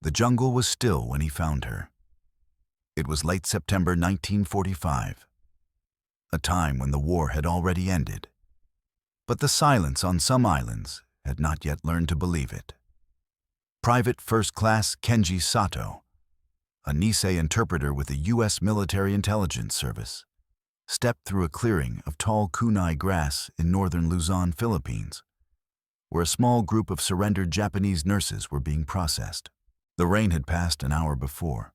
The jungle was still when he found her. It was late September 1945, a time when the war had already ended. But the silence on some islands had not yet learned to believe it. Private First Class Kenji Sato, a Nisei interpreter with the U.S. Military Intelligence Service, stepped through a clearing of tall kunai grass in northern Luzon, Philippines, where a small group of surrendered Japanese nurses were being processed. The rain had passed an hour before,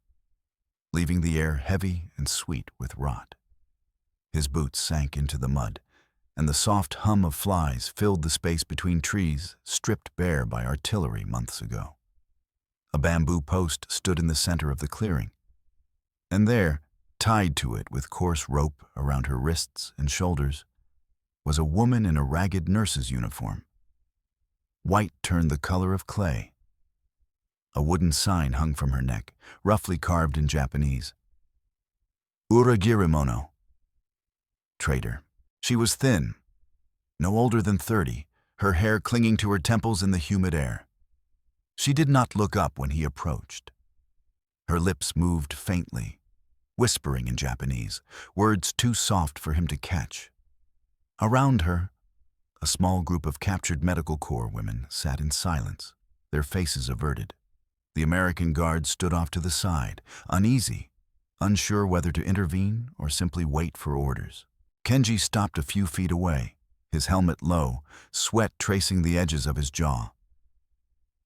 leaving the air heavy and sweet with rot. His boots sank into the mud, and the soft hum of flies filled the space between trees stripped bare by artillery months ago. A bamboo post stood in the center of the clearing, and there, tied to it with coarse rope around her wrists and shoulders, was a woman in a ragged nurse's uniform. White turned the color of clay. A wooden sign hung from her neck, roughly carved in Japanese. Uragirimono. Traitor. She was thin, no older than 30, her hair clinging to her temples in the humid air. She did not look up when he approached. Her lips moved faintly, whispering in Japanese, words too soft for him to catch. Around her, a small group of captured Medical Corps women sat in silence, their faces averted. The American guards stood off to the side, uneasy, unsure whether to intervene or simply wait for orders. Kenji stopped a few feet away, his helmet low, sweat tracing the edges of his jaw.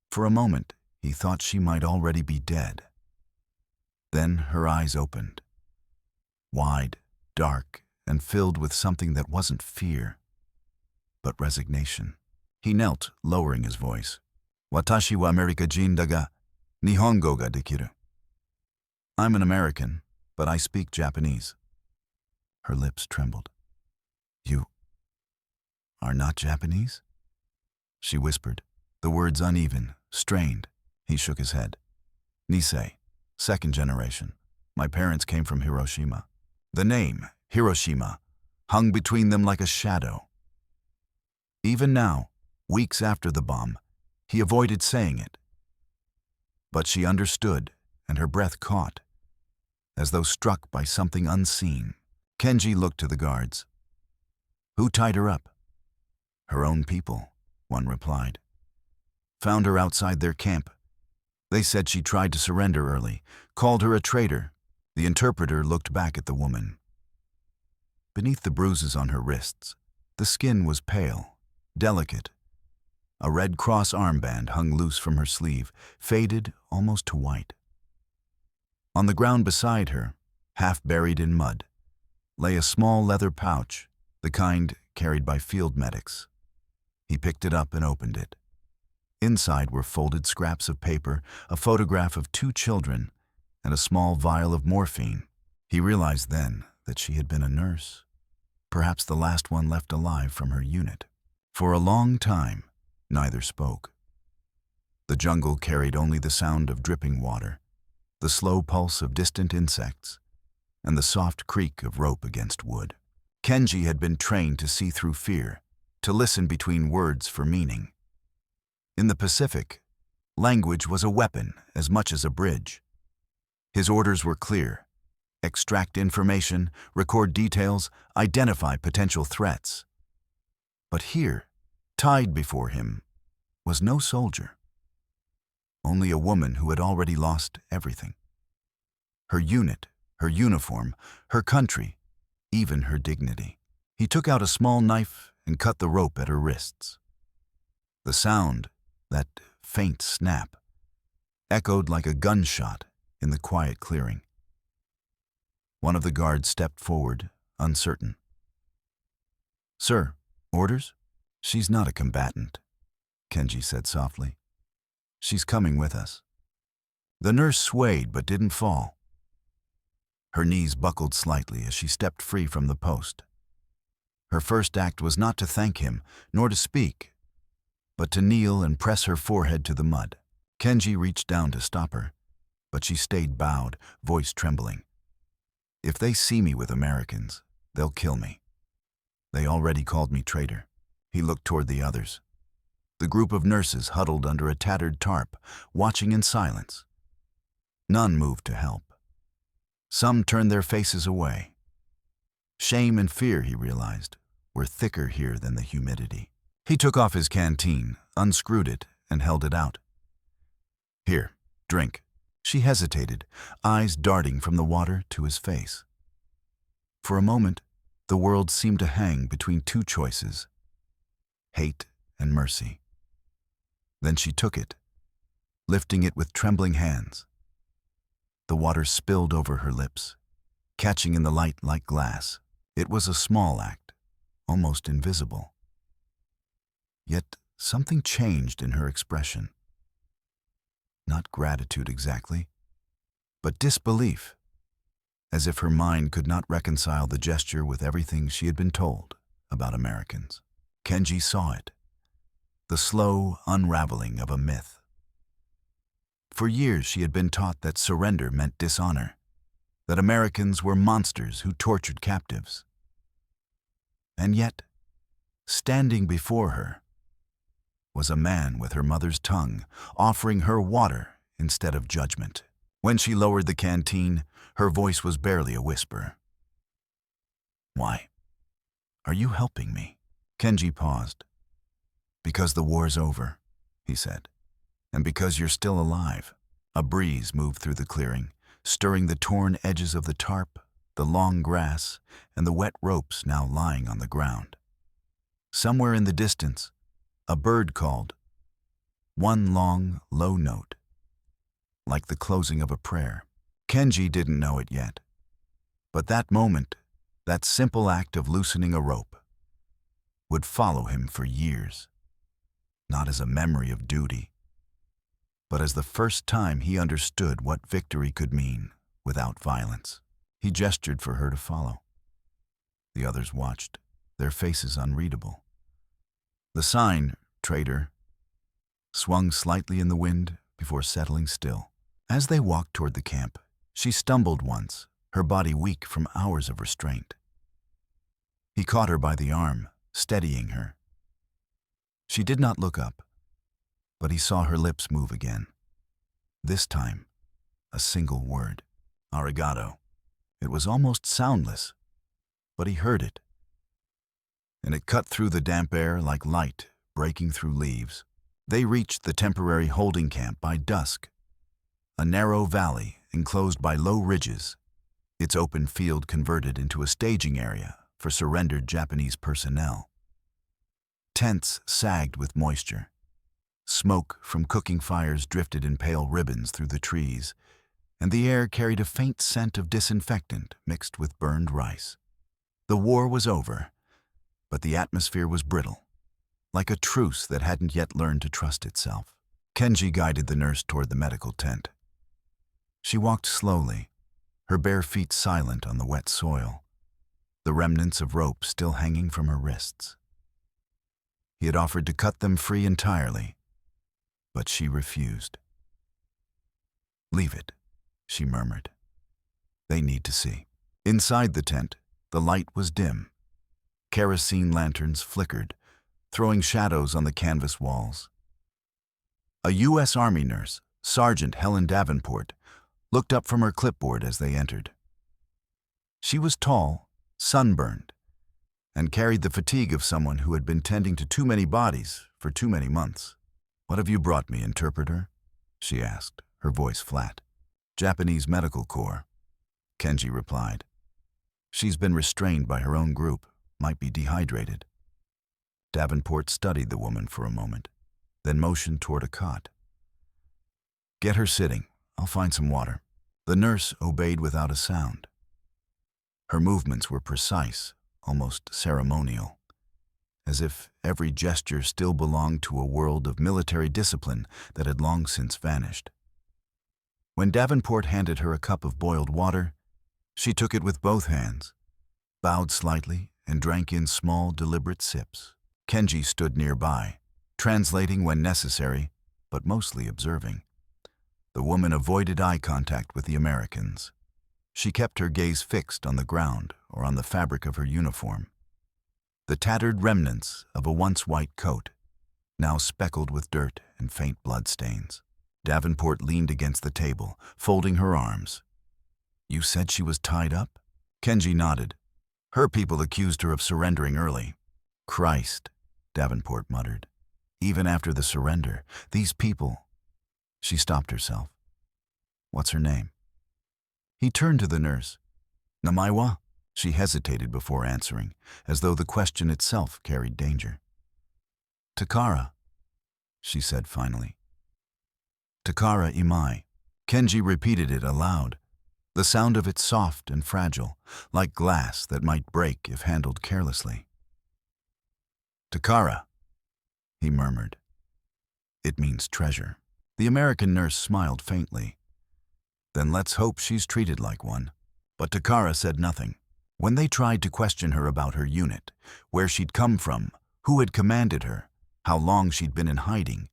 For a moment, he thought she might already be dead. Then her eyes opened, wide, dark, and filled with something that wasn't fear, but resignation. He knelt, lowering his voice. Watashi wa Amerikajin daga, Nihongo ga dekiru. I'm an American, but I speak Japanese. Her lips trembled. You are not Japanese? She whispered, the words uneven, strained. He shook his head. Nisei, second generation. My parents came from Hiroshima. The name, Hiroshima, hung between them like a shadow. Even now, weeks after the bomb, he avoided saying it. But she understood, and her breath caught, as though struck by something unseen. Kenji looked to the guards. Who tied her up? Her own people, one replied. Found her outside their camp. They said she tried to surrender early, called her a traitor. The interpreter looked back at the woman. Beneath the bruises on her wrists, the skin was pale, delicate. A Red Cross armband hung loose from her sleeve, faded almost to white. On the ground beside her, half buried in mud, lay a small leather pouch, the kind carried by field medics. He picked it up and opened it. Inside were folded scraps of paper, a photograph of 2 children, and a small vial of morphine. He realized then that she had been a nurse, perhaps the last one left alive from her unit. For a long time, neither spoke. The jungle carried only the sound of dripping water, the slow pulse of distant insects, and the soft creak of rope against wood. Kenji had been trained to see through fear, to listen between words for meaning. In the Pacific, language was a weapon as much as a bridge. His orders were clear: extract information, record details, identify potential threats. But here, tied before him, was no soldier. Only a woman who had already lost everything. Her unit, her uniform, her country, even her dignity. He took out a small knife and cut the rope at her wrists. The sound, that faint snap, echoed like a gunshot in the quiet clearing. One of the guards stepped forward, uncertain. Sir, orders? She's not a combatant, Kenji said softly. She's coming with us. The nurse swayed but didn't fall. Her knees buckled slightly as she stepped free from the post. Her first act was not to thank him, nor to speak, but to kneel and press her forehead to the mud. Kenji reached down to stop her, but she stayed bowed, voice trembling. If they see me with Americans, they'll kill me. They already called me traitor. He looked toward the others. The group of nurses huddled under a tattered tarp, watching in silence, None moved to help. Some turned their faces away. Shame and fear, he realized, were thicker here than the humidity. He took off his canteen, unscrewed it, and held it out. "Here, drink." She hesitated, eyes darting from the water to his face. For a moment, the world seemed to hang between two choices, hate and mercy. Then she took it, lifting it with trembling hands. The water spilled over her lips, catching in the light like glass. It was a small act, almost invisible. Yet something changed in her expression. Not gratitude exactly, but disbelief, as if her mind could not reconcile the gesture with everything she had been told about Americans. Kenji saw it, the slow unraveling of a myth. For years she had been taught that surrender meant dishonor, that Americans were monsters who tortured captives. And yet, standing before her, was a man with her mother's tongue, offering her water instead of judgment. When she lowered the canteen, her voice was barely a whisper. "Why? Are you helping me?" Kenji paused. "Because the war's over," he said, "and because you're still alive." A breeze moved through the clearing, stirring the torn edges of the tarp, the long grass, and the wet ropes now lying on the ground. Somewhere in the distance, a bird called, one long, low note, like the closing of a prayer. Kenji didn't know it yet, but that moment, that simple act of loosening a rope, would follow him for years, not as a memory of duty, but as the first time he understood what victory could mean without violence. He gestured for her to follow. The others watched, their faces unreadable. The sign, "Traitor," swung slightly in the wind before settling still. As they walked toward the camp, she stumbled once, her body weak from hours of restraint. He caught her by the arm, steadying her. She did not look up, but he saw her lips move again. This time, a single word, "Arigato." It was almost soundless, but he heard it, and it cut through the damp air like light breaking through leaves. They reached the temporary holding camp by dusk, a narrow valley enclosed by low ridges, its open field converted into a staging area for surrendered Japanese personnel. Tents sagged with moisture. Smoke from cooking fires drifted in pale ribbons through the trees, and the air carried a faint scent of disinfectant mixed with burned rice. The war was over, but the atmosphere was brittle, like a truce that hadn't yet learned to trust itself. Kenji guided the nurse toward the medical tent. She walked slowly, her bare feet silent on the wet soil, the remnants of rope still hanging from her wrists. He had offered to cut them free entirely, but she refused. "Leave it," she murmured. "They need to see." Inside the tent, the light was dim. Kerosene lanterns flickered, throwing shadows on the canvas walls. A U.S. Army nurse, Sergeant Helen Davenport, looked up from her clipboard as they entered. She was tall, sunburned, and carried the fatigue of someone who had been tending to too many bodies for too many months. "What have you brought me, interpreter?" she asked, her voice flat. "Japanese Medical Corps," Kenji replied. "She's been restrained by her own group, might be dehydrated." Davenport studied the woman for a moment, then motioned toward a cot. "Get her sitting. I'll find some water." The nurse obeyed without a sound. Her movements were precise, almost ceremonial, as if every gesture still belonged to a world of military discipline that had long since vanished. When Davenport handed her a cup of boiled water, she took it with both hands, bowed slightly, and drank in small, deliberate sips. Kenji stood nearby, translating when necessary, but mostly observing. The woman avoided eye contact with the Americans. She kept her gaze fixed on the ground or on the fabric of her uniform, the tattered remnants of a once white coat, now speckled with dirt and faint blood stains. Davenport leaned against the table, folding her arms. You said she was tied up? Kenji nodded. Her people accused her of surrendering early. Christ, Davenport muttered. Even after the surrender, these people... She stopped herself. What's her name? He turned to the nurse. Namaiwa? She hesitated before answering, as though the question itself carried danger. Takara, she said finally. Takara Imai. Kenji repeated it aloud, the sound of it soft and fragile, like glass that might break if handled carelessly. Takara, he murmured. It means treasure. The American nurse smiled faintly. Then let's hope she's treated like one. But Takara said nothing. When they tried to question her about her unit, where she'd come from, who had commanded her, how long she'd been in hiding,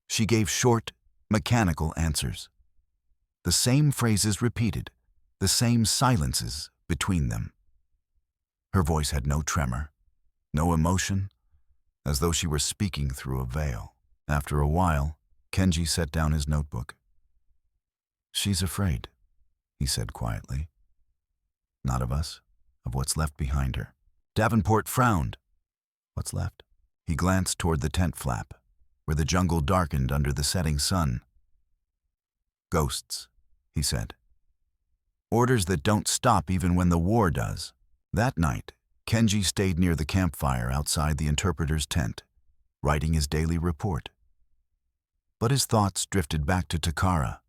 she gave short, mechanical answers. The same phrases repeated, the same silences between them. Her voice had no tremor, no emotion, as though she were speaking through a veil. After a while, Kenji set down his notebook. She's afraid, he said quietly. Not of us, of what's left behind her. Davenport frowned. What's left? He glanced toward the tent flap, where the jungle darkened under the setting sun. Ghosts, he said. Orders that don't stop even when the war does. That night, Kenji stayed near the campfire outside the interpreter's tent, writing his daily report. But his thoughts drifted back to Takara,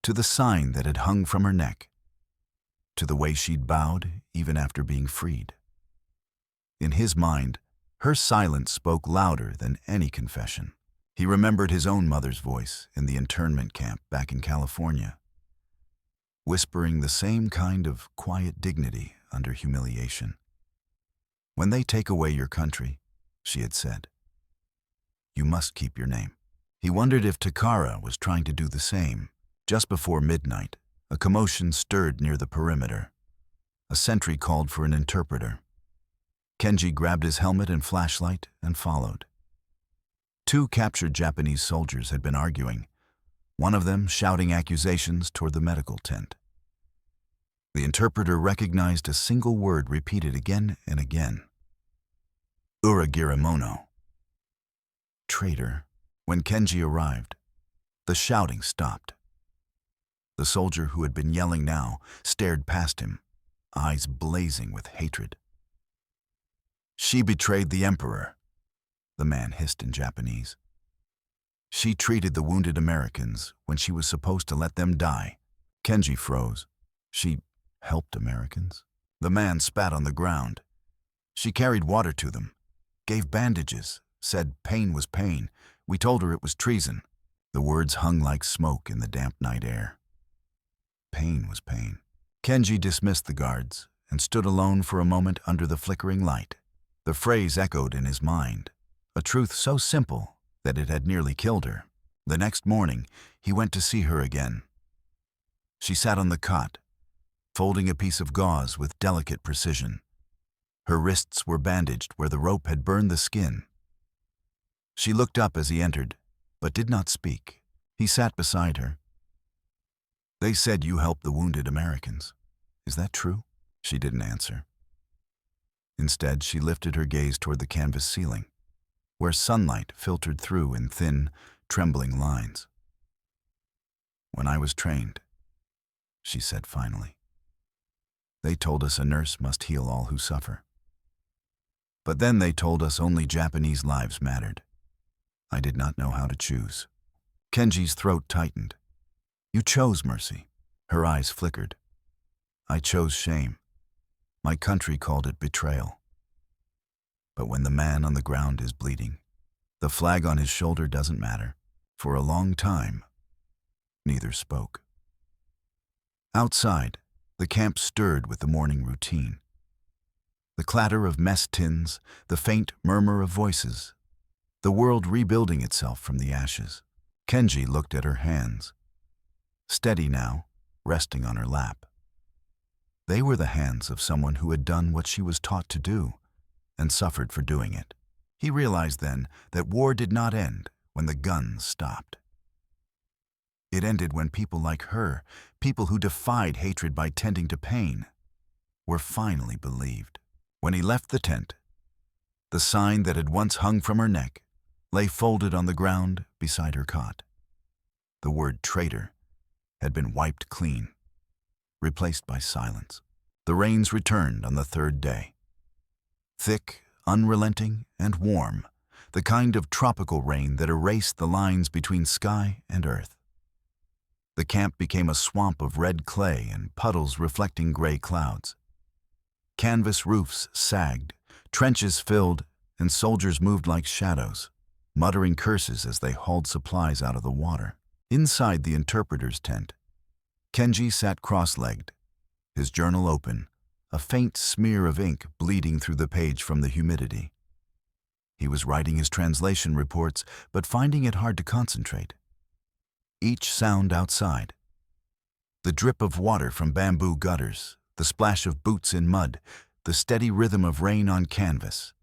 to the sign that had hung from her neck, to the way she'd bowed even after being freed. In his mind, her silence spoke louder than any confession. He remembered his own mother's voice in the internment camp back in California, whispering the same kind of quiet dignity under humiliation. When they take away your country, she had said, you must keep your name. He wondered if Takara was trying to do the same. Just before midnight, a commotion stirred near the perimeter. A sentry called for an interpreter. Kenji grabbed his helmet and flashlight and followed. 2 captured Japanese soldiers had been arguing, one of them shouting accusations toward the medical tent. The interpreter recognized a single word repeated again and again. Uragirimono. Traitor. When Kenji arrived, the shouting stopped. The soldier who had been yelling now stared past him, eyes blazing with hatred. She betrayed the emperor, the man hissed in Japanese. She treated the wounded Americans when she was supposed to let them die. Kenji froze. She helped Americans? The man spat on the ground. She carried water to them, gave bandages, said pain was pain. We told her it was treason. The words hung like smoke in the damp night air. Pain was pain. Kenji dismissed the guards and stood alone for a moment under the flickering light. The phrase echoed in his mind, a truth so simple that it had nearly killed her. The next morning, he went to see her again. She sat on the cot, folding a piece of gauze with delicate precision. Her wrists were bandaged where the rope had burned the skin. She looked up as he entered, but did not speak. He sat beside her. They said you helped the wounded Americans. Is that true? She didn't answer. Instead, she lifted her gaze toward the canvas ceiling, where sunlight filtered through in thin, trembling lines. When I was trained, she said finally, they told us a nurse must heal all who suffer. But then they told us only Japanese lives mattered. I did not know how to choose. Kenji's throat tightened. You chose mercy. Her eyes flickered. I chose shame. My country called it betrayal. But when the man on the ground is bleeding, the flag on his shoulder doesn't matter. For a long time, neither spoke. Outside, the camp stirred with the morning routine. The clatter of mess tins, the faint murmur of voices, the world rebuilding itself from the ashes. Kenji looked at her hands, steady now, resting on her lap. They were the hands of someone who had done what she was taught to do and suffered for doing it. He realized then that war did not end when the guns stopped. It ended when people like her, people who defied hatred by tending to pain, were finally believed. When he left the tent, the sign that had once hung from her neck lay folded on the ground beside her cot. The word traitor had been wiped clean, replaced by silence. The rains returned on the third day. Thick, unrelenting, and warm, the kind of tropical rain that erased the lines between sky and earth. The camp became a swamp of red clay and puddles reflecting gray clouds. Canvas roofs sagged, trenches filled, and soldiers moved like shadows, muttering curses as they hauled supplies out of the water. Inside the interpreter's tent, Kenji sat cross-legged, his journal open, a faint smear of ink bleeding through the page from the humidity. He was writing his translation reports, but finding it hard to concentrate. Each sound outside, the drip of water from bamboo gutters, the splash of boots in mud, the steady rhythm of rain on canvas,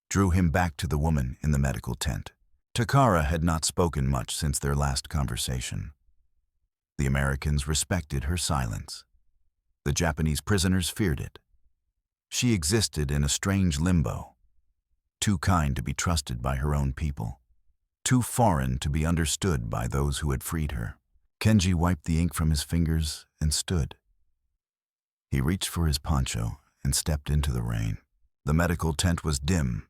drew him back to the woman in the medical tent. Takara had not spoken much since their last conversation. The Americans respected her silence. The Japanese prisoners feared it. She existed in a strange limbo, too kind to be trusted by her own people, too foreign to be understood by those who had freed her. Kenji wiped the ink from his fingers and stood. He reached for his poncho and stepped into the rain. The medical tent was dim,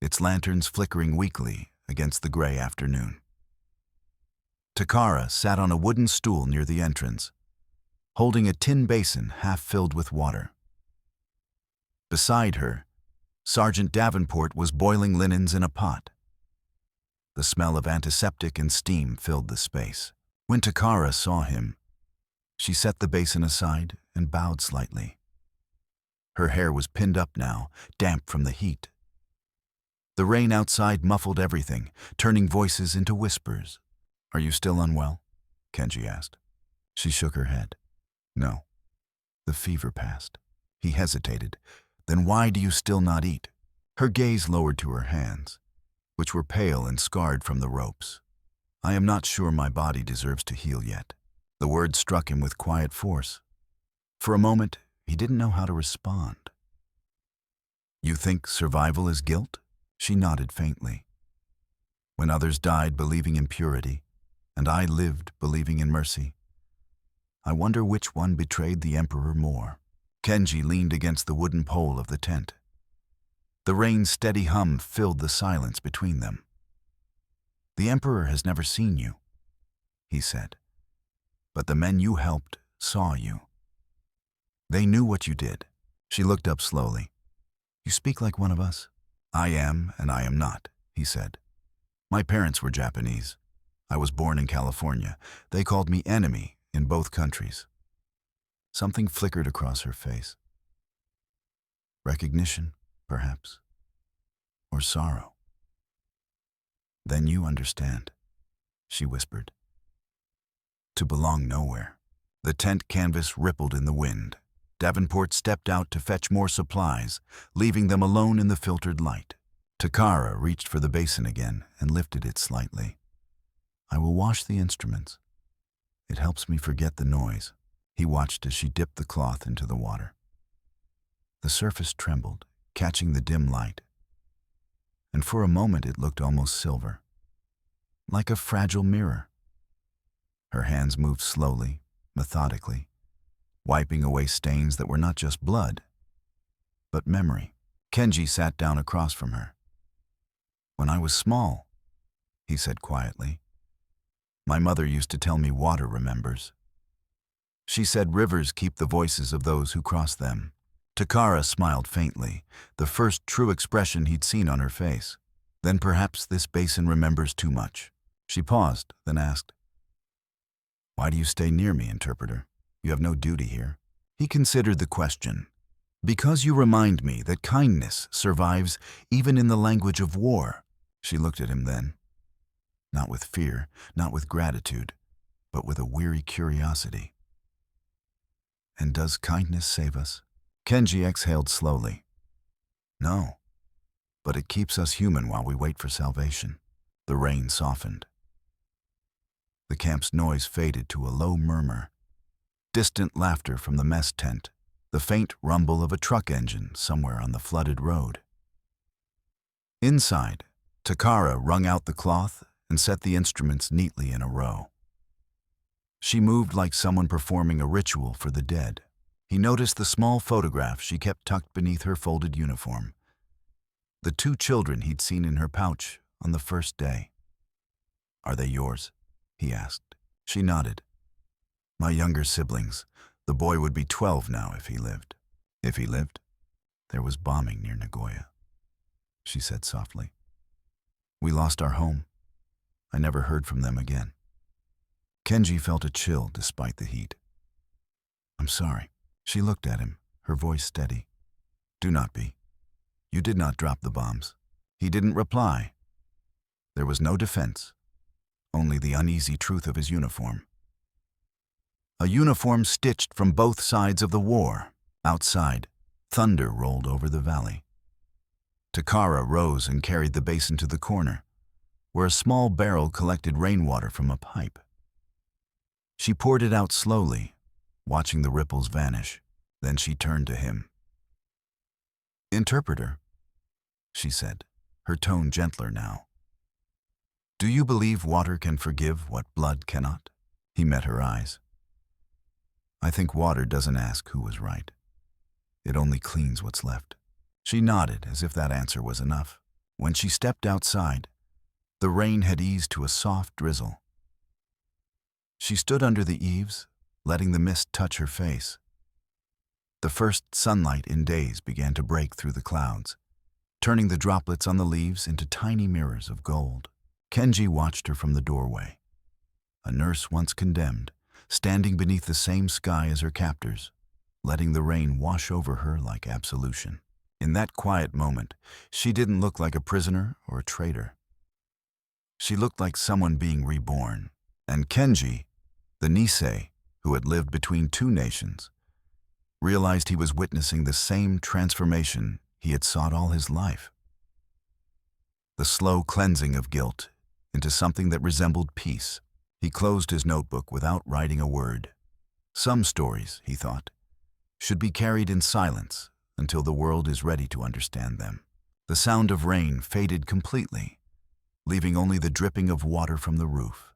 its lanterns flickering weakly against the gray afternoon. Takara sat on a wooden stool near the entrance, holding a tin basin half filled with water. Beside her, Sergeant Davenport was boiling linens in a pot. The smell of antiseptic and steam filled the space. When Takara saw him, she set the basin aside and bowed slightly. Her hair was pinned up now, damp from the heat. The rain outside muffled everything, turning voices into whispers. "Are you still unwell?" Kenji asked. She shook her head. "No. The fever passed." He hesitated. "Then why do you still not eat?" Her gaze lowered to her hands, which were pale and scarred from the ropes. "I am not sure my body deserves to heal yet." The words struck him with quiet force. For a moment, he didn't know how to respond. "You think survival is guilt?" She nodded faintly. "When others died believing in purity, and I lived believing in mercy, I wonder which one betrayed the Emperor more." Kenji leaned against the wooden pole of the tent. The rain's steady hum filled the silence between them. "The Emperor has never seen you," he said, "but the men you helped saw you. They knew what you did." She looked up slowly. "You speak like one of us." "I am and I am not," he said. "My parents were Japanese. I was born in California. They called me enemy in both countries." Something flickered across her face. Recognition, perhaps, or sorrow. "Then you understand," she whispered. "To belong nowhere." The tent canvas rippled in the wind. Davenport stepped out to fetch more supplies, leaving them alone in the filtered light. Takara reached for the basin again and lifted it slightly. "I will wash the instruments. It helps me forget the noise." He watched as she dipped the cloth into the water. The surface trembled, catching the dim light, and for a moment it looked almost silver, like a fragile mirror. Her hands moved slowly, methodically, wiping away stains that were not just blood, but memory. Kenji sat down across from her. "When I was small," he said quietly, "my mother used to tell me water remembers. She said rivers keep the voices of those who cross them." Takara smiled faintly, the first true expression he'd seen on her face. "Then perhaps this basin remembers too much." She paused, then asked, "Why do you stay near me, interpreter? You have no duty here." He considered the question. "Because you remind me that kindness survives even in the language of war." She looked at him then, not with fear, not with gratitude, but with a weary curiosity. "And does kindness save us?" Kenji exhaled slowly. "No, but it keeps us human while we wait for salvation." The rain softened. The camp's noise faded to a low murmur. Distant laughter from the mess tent, the faint rumble of a truck engine somewhere on the flooded road. Inside, Takara wrung out the cloth and set the instruments neatly in a row. She moved like someone performing a ritual for the dead. He noticed the small photograph she kept tucked beneath her folded uniform. The 2 children he'd seen in her pouch on the first day. "Are they yours?" he asked. She nodded. "My younger siblings. The boy would be 12 now if he lived." "If he lived?" "There was bombing near Nagoya," she said softly. "We lost our home. I never heard from them again." Kenji felt a chill despite the heat. "I'm sorry." She looked at him, her voice steady. "Do not be. You did not drop the bombs." He didn't reply. There was no defense, only the uneasy truth of his uniform. A uniform stitched from both sides of the war. Outside, thunder rolled over the valley. Takara rose and carried the basin to the corner, where a small barrel collected rainwater from a pipe. She poured it out slowly, watching the ripples vanish. Then she turned to him. "Interpreter," she said, her tone gentler now. "Do you believe water can forgive what blood cannot?" He met her eyes. "I think water doesn't ask who was right. It only cleans what's left." She nodded as if that answer was enough. When she stepped outside, the rain had eased to a soft drizzle. She stood under the eaves, letting the mist touch her face. The first sunlight in days began to break through the clouds, turning the droplets on the leaves into tiny mirrors of gold. Kenji watched her from the doorway. A nurse once condemned, standing beneath the same sky as her captors, letting the rain wash over her like absolution. In that quiet moment, she didn't look like a prisoner or a traitor. She looked like someone being reborn. And Kenji, the Nisei, who had lived between 2 nations, realized he was witnessing the same transformation he had sought all his life. The slow cleansing of guilt into something that resembled peace. He closed his notebook without writing a word. Some stories, he thought, should be carried in silence until the world is ready to understand them. The sound of rain faded completely, leaving only the dripping of water from the roof.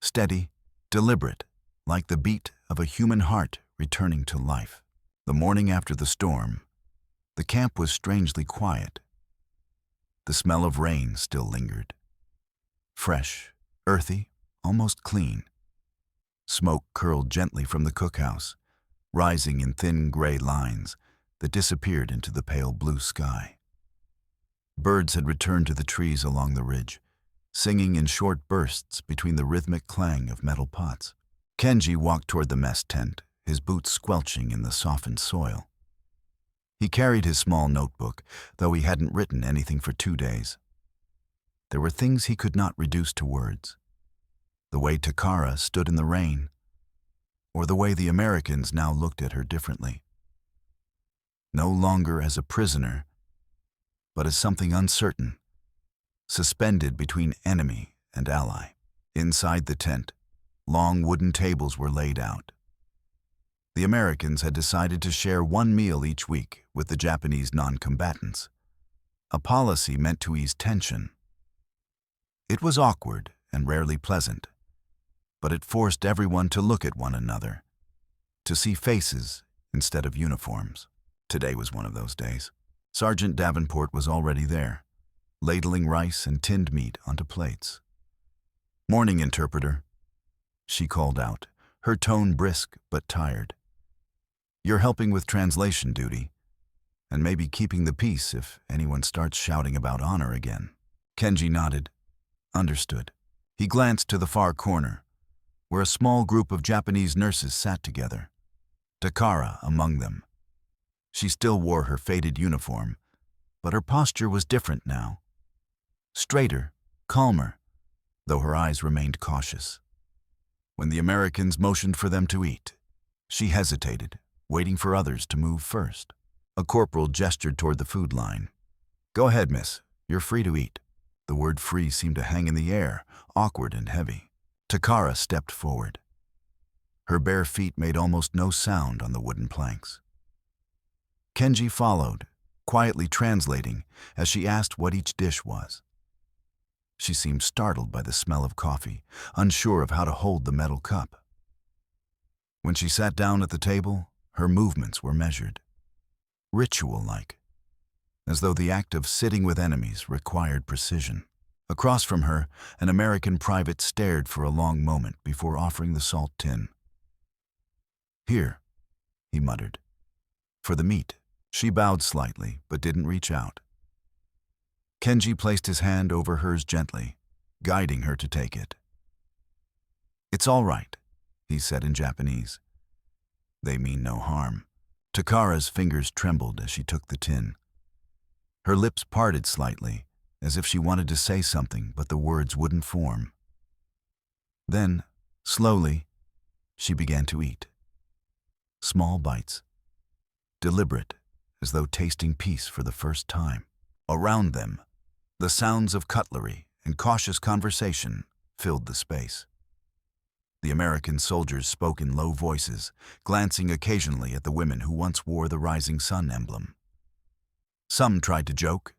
Steady, deliberate, like the beat of a human heart returning to life. The morning after the storm, the camp was strangely quiet. The smell of rain still lingered. Fresh, earthy, almost clean. Smoke curled gently from the cookhouse, rising in thin gray lines that disappeared into the pale blue sky. Birds had returned to the trees along the ridge, singing in short bursts between the rhythmic clang of metal pots. Kenji walked toward the mess tent, his boots squelching in the softened soil. He carried his small notebook, though he hadn't written anything for 2 days. There were things he could not reduce to words. The way Takara stood in the rain, or the way the Americans now looked at her differently. No longer as a prisoner, but as something uncertain, suspended between enemy and ally. Inside the tent, long wooden tables were laid out. The Americans had decided to share 1 meal each week with the Japanese non-combatants, a policy meant to ease tension. It was awkward and rarely pleasant, but it forced everyone to look at one another, to see faces instead of uniforms. Today was one of those days. Sergeant Davenport was already there, ladling rice and tinned meat onto plates. "Morning, interpreter," she called out, her tone brisk but tired. "You're helping with translation duty, and maybe keeping the peace if anyone starts shouting about honor again." Kenji nodded. Understood. He glanced to the far corner, where a small group of Japanese nurses sat together, Takara among them. She still wore her faded uniform, but her posture was different now. Straighter, calmer, though her eyes remained cautious. When the Americans motioned for them to eat, she hesitated, waiting for others to move first. A corporal gestured toward the food line. "Go ahead, miss. You're free to eat." The word free seemed to hang in the air, awkward and heavy. Takara stepped forward. Her bare feet made almost no sound on the wooden planks. Kenji followed, quietly translating as she asked what each dish was. She seemed startled by the smell of coffee, unsure of how to hold the metal cup. When she sat down at the table, her movements were measured, ritual-like, as though the act of sitting with enemies required precision. Across from her, an American private stared for a long moment before offering the salt tin. "Here," he muttered. "For the meat." She bowed slightly, but didn't reach out. Kenji placed his hand over hers gently, guiding her to take it. "It's all right," he said in Japanese. "They mean no harm." Takara's fingers trembled as she took the tin. Her lips parted slightly, as if she wanted to say something, but the words wouldn't form. Then, slowly, she began to eat. Small bites, deliberate, as though tasting peace for the first time. Around them, the sounds of cutlery and cautious conversation filled the space. The American soldiers spoke in low voices, glancing occasionally at the women who once wore the rising sun emblem. Some tried to joke,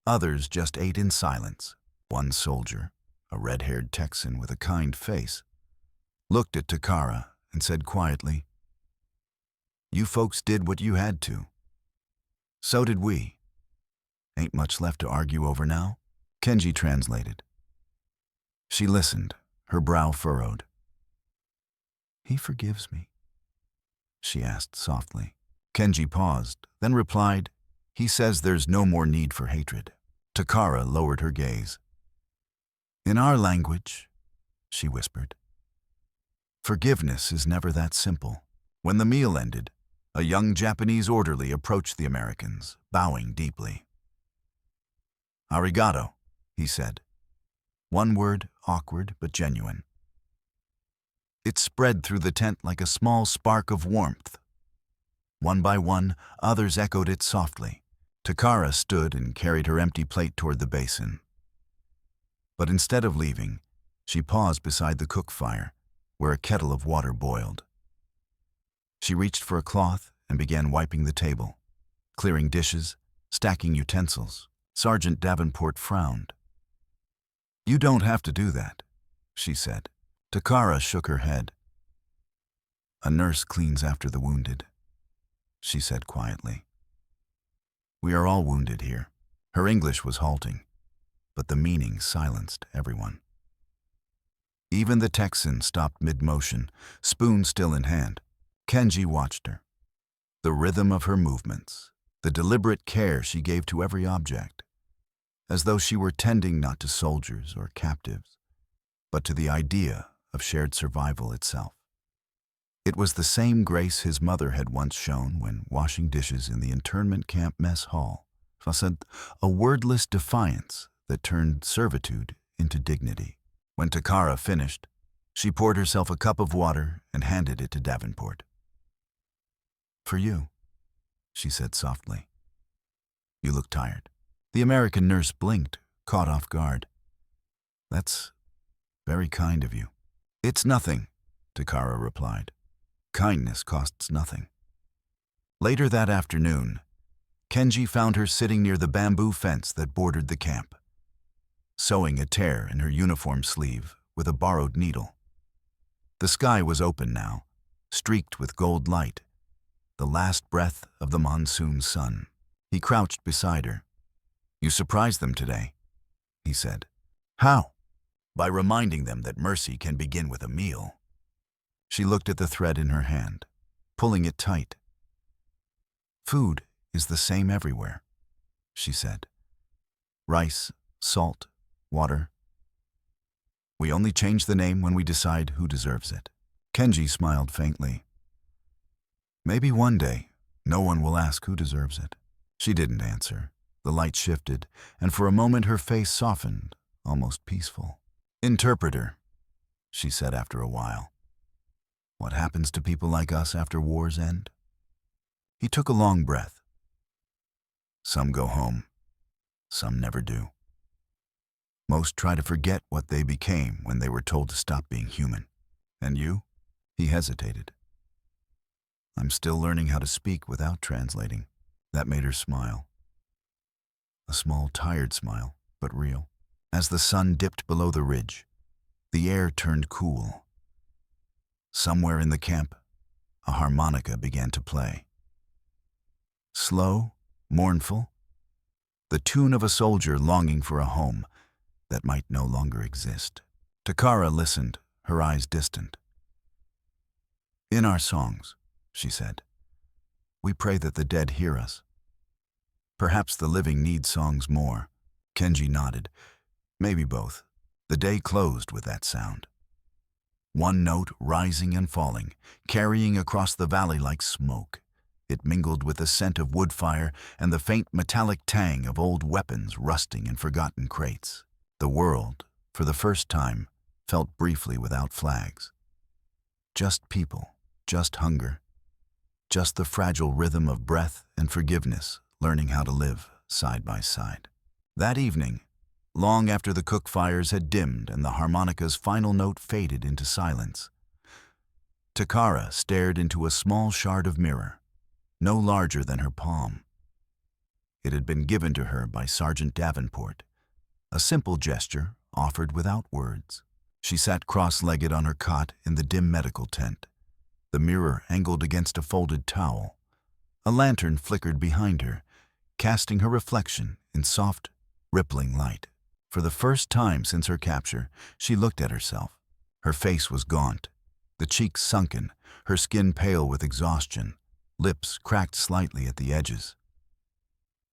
others just ate in silence. One soldier, a red-haired Texan with a kind face, looked at Takara and said quietly, "You folks did what you had to. So did we. Ain't much left to argue over now." Kenji translated. She listened, her brow furrowed. "He forgives me?" she asked softly. Kenji paused, then replied, "He says there's no more need for hatred." Takara lowered her gaze. "In our language," she whispered, "forgiveness is never that simple." When the meal ended, a young Japanese orderly approached the Americans, bowing deeply. "Arigato," he said. One word, awkward but genuine. It spread through the tent like a small spark of warmth. One by one, others echoed it softly. Takara stood and carried her empty plate toward the basin. But instead of leaving, she paused beside the cook fire, where a kettle of water boiled. She reached for a cloth and began wiping the table, clearing dishes, stacking utensils. Sergeant Davenport frowned. "You don't have to do that," she said. Takara shook her head. "A nurse cleans after the wounded," she said quietly. "We are all wounded here." Her English was halting, but the meaning silenced everyone. Even the Texan stopped mid-motion, spoon still in hand. Kenji watched her. The rhythm of her movements, the deliberate care she gave to every object, as though she were tending not to soldiers or captives, but to the idea of shared survival itself. It was the same grace his mother had once shown when washing dishes in the internment camp mess hall, a wordless defiance that turned servitude into dignity. When Takara finished, she poured herself a cup of water and handed it to Davenport. "For you," she said softly. "You look tired." The American nurse blinked, caught off guard. "That's very kind of you." "It's nothing," Takara replied. "Kindness costs nothing." Later that afternoon, Kenji found her sitting near the bamboo fence that bordered the camp, sewing a tear in her uniform sleeve with a borrowed needle. The sky was open now, streaked with gold light, the last breath of the monsoon sun. He crouched beside her. "You surprised them today," he said. "How?" "By reminding them that mercy can begin with a meal." She looked at the thread in her hand, pulling it tight. "Food is the same everywhere," she said. "Rice, salt, water. We only change the name when we decide who deserves it." Kenji smiled faintly. "Maybe one day, no one will ask who deserves it." She didn't answer. The light shifted, and for a moment her face softened, almost peaceful. "Interpreter," she said after a while. "What happens to people like us after wars end?" He took a long breath. "Some go home. Some never do." Most try to forget what they became when they were told to stop being human. And you? He hesitated. I'm still learning how to speak without translating. That made her smile. A small, tired smile, but real. As the sun dipped below the ridge, the air turned cool. Somewhere in the camp, a harmonica began to play. Slow, mournful, the tune of a soldier longing for a home that might no longer exist. Takara listened, her eyes distant. In our songs, she said, we pray that the dead hear us. Perhaps the living need songs more. Kenji nodded. Maybe both. The day closed with that sound. One note rising and falling, carrying across the valley like smoke. It mingled with the scent of wood fire and the faint metallic tang of old weapons rusting in forgotten crates. The world, for the first time, felt briefly without flags. Just people, just hunger, just the fragile rhythm of breath and forgiveness learning how to live side by side. That evening, long after the cook fires had dimmed and the harmonica's final note faded into silence, Takara stared into a small shard of mirror, no larger than her palm. It had been given to her by Sergeant Davenport, a simple gesture offered without words. She sat cross-legged on her cot in the dim medical tent, the mirror angled against a folded towel. A lantern flickered behind her, casting her reflection in soft, rippling light. For the first time since her capture, she looked at herself. Her face was gaunt, the cheeks sunken, her skin pale with exhaustion, lips cracked slightly at the edges.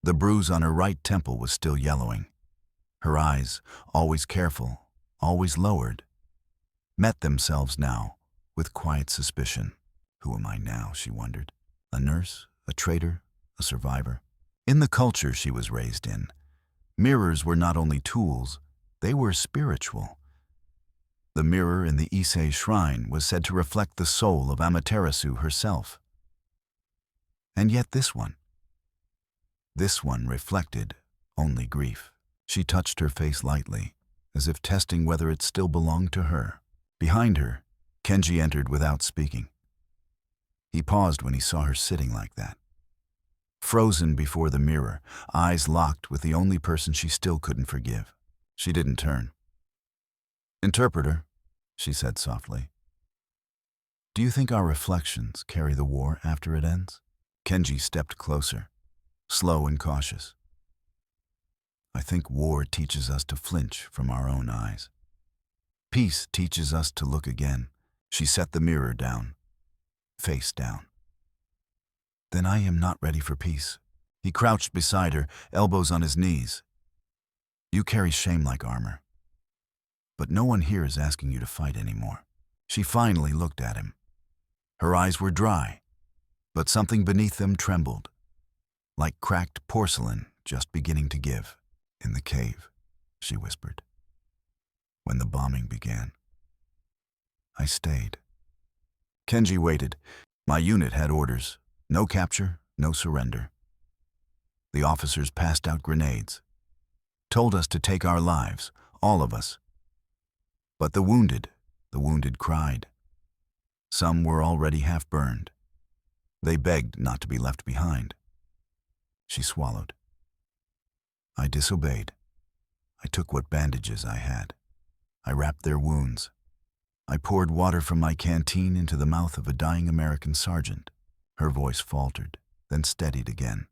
The bruise on her right temple was still yellowing. Her eyes, always careful, always lowered, met themselves now with quiet suspicion. Who am I now, she wondered. A nurse, a traitor, a survivor. In the culture she was raised in, mirrors were not only tools, they were spiritual. The mirror in the Issei shrine was said to reflect the soul of Amaterasu herself. And yet this one reflected only grief. She touched her face lightly, as if testing whether it still belonged to her. Behind her, Kenji entered without speaking. He paused when he saw her sitting like that, frozen before the mirror, eyes locked with the only person she still couldn't forgive. She didn't turn. "Interpreter," she said softly. "Do you think our reflections carry the war after it ends?" Kenji stepped closer, slow and cautious. "I think war teaches us to flinch from our own eyes. Peace teaches us to look again." She set the mirror down, face down. "Then I am not ready for peace." He crouched beside her, elbows on his knees. "You carry shame like armor. But no one here is asking you to fight anymore." She finally looked at him. Her eyes were dry, but something beneath them trembled, like cracked porcelain just beginning to give. "In the cave," she whispered, "when the bombing began. I stayed." Kenji waited. "My unit had orders. No capture, no surrender. The officers passed out grenades, told us to take our lives, all of us. But the wounded cried. Some were already half burned. They begged not to be left behind." She swallowed. "I disobeyed. I took what bandages I had. I wrapped their wounds. I poured water from my canteen into the mouth of a dying American sergeant." Her voice faltered, then steadied again.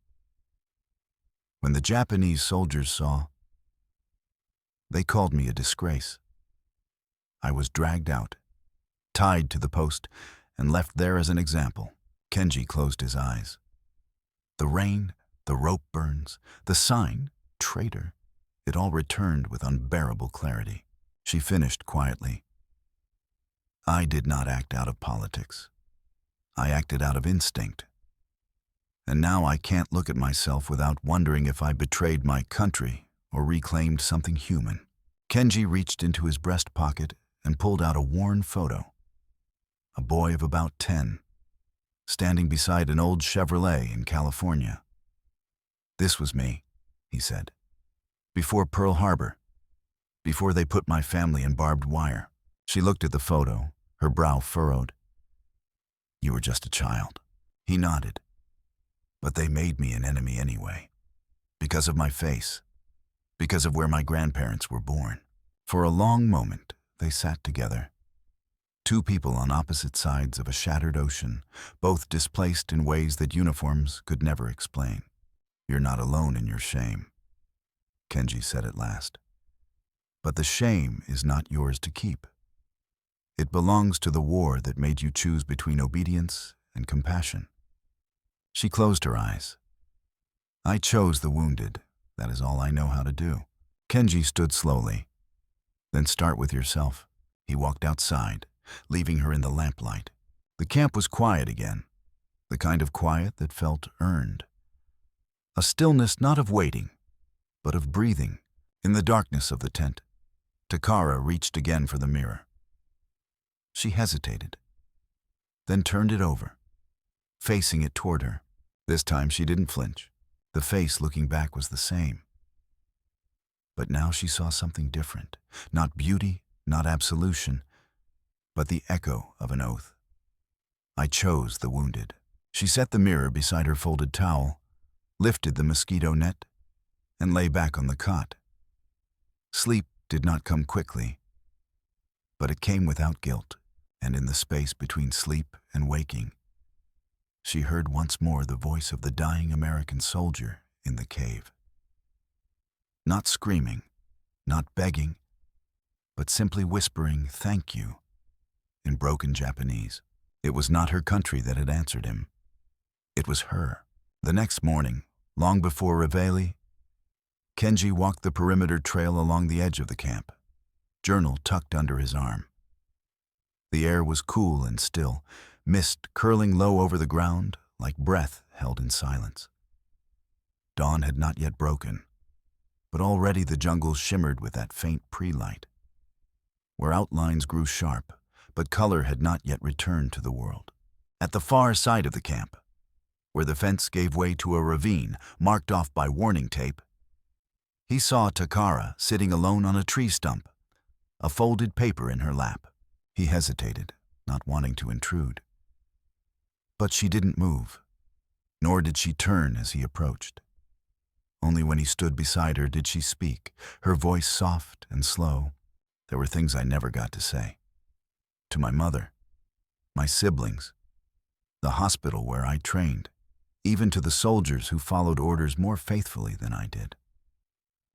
"When the Japanese soldiers saw, they called me a disgrace. I was dragged out, tied to the post, and left there as an example." Kenji closed his eyes. The rain, the rope burns, the sign, "Traitor," it all returned with unbearable clarity. She finished quietly. "I did not act out of politics. I acted out of instinct. And now I can't look at myself without wondering if I betrayed my country or reclaimed something human." Kenji reached into his breast pocket and pulled out a worn photo. A boy of about 10, standing beside an old Chevrolet in California. "This was me," he said, "before Pearl Harbor. before they put my family in barbed wire. She looked at the photo, her brow furrowed. You were just a child. He nodded. But they made me an enemy anyway. Because of my face. Because of where my grandparents were born. For a long moment, they sat together. Two people on opposite sides of a shattered ocean, both displaced in ways that uniforms could never explain. You're not alone in your shame, Kenji said at last. But the shame is not yours to keep. It belongs to the war that made you choose between obedience and compassion. She closed her eyes. I chose the wounded. That is all I know how to do. Kenji stood slowly. Then start with yourself. He walked outside, leaving her in the lamplight. The camp was quiet again, the kind of quiet that felt earned. A stillness not of waiting, but of breathing. In the darkness of the tent, Takara reached again for the mirror. She hesitated, then turned it over, facing it toward her. This time she didn't flinch. The face looking back was the same. But now she saw something different. Not beauty, not absolution, but the echo of an oath. I chose the wounded. She set the mirror beside her folded towel, lifted the mosquito net, and lay back on the cot. Sleep did not come quickly, but it came without guilt, and in the space between sleep and waking, she heard once more the voice of the dying American soldier in the cave. Not screaming, not begging, but simply whispering, "Thank you," in broken Japanese. It was not her country that had answered him. It was her. The next morning, long before Reveille, Kenji walked the perimeter trail along the edge of the camp, journal tucked under his arm. The air was cool and still, mist curling low over the ground like breath held in silence. Dawn had not yet broken, but already the jungle shimmered with that faint pre-light, where outlines grew sharp, but color had not yet returned to the world. At the far side of the camp, where the fence gave way to a ravine marked off by warning tape, he saw Takara sitting alone on a tree stump, a folded paper in her lap. He hesitated, not wanting to intrude. But she didn't move, nor did she turn as he approached. Only when he stood beside her did she speak, her voice soft and slow. There were things I never got to say. To my mother, my siblings, the hospital where I trained, even to the soldiers who followed orders more faithfully than I did.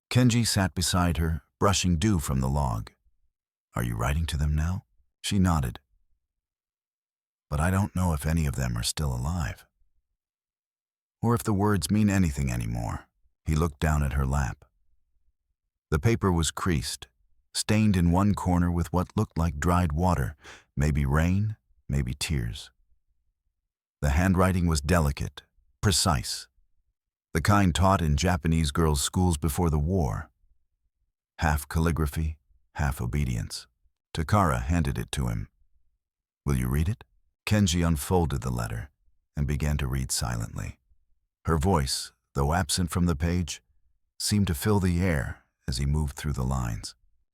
Kenji sat beside her, brushing dew from the log. Are you writing to them now? She nodded. But I don't know if any of them are still alive, or if the words mean anything anymore. He looked down at her lap. The paper was creased, stained in one corner with what looked like dried water, maybe rain, maybe tears. The handwriting was delicate, precise, the kind taught in Japanese girls' schools before the war. Half calligraphy, half obedience. Takara handed it to him. Will you read it? Kenji unfolded the letter and began to read silently. Her voice, though absent from the page, seemed to fill the air as he moved through the lines.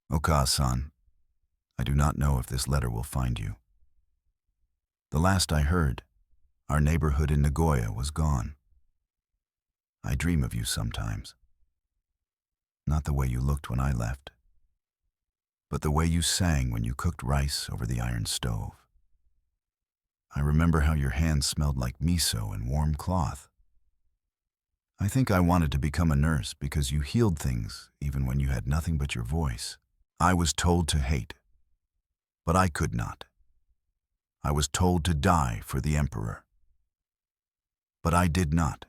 Oka-san, I do not know if this letter will find you. The last I heard, our neighborhood in Nagoya was gone. I dream of you sometimes. Not the way you looked when I left, but the way you sang when you cooked rice over the iron stove. I remember how your hands smelled like miso and warm cloth. I think I wanted to become a nurse because you healed things even when you had nothing but your voice. I was told to hate, but I could not. I was told to die for the emperor, but I did not.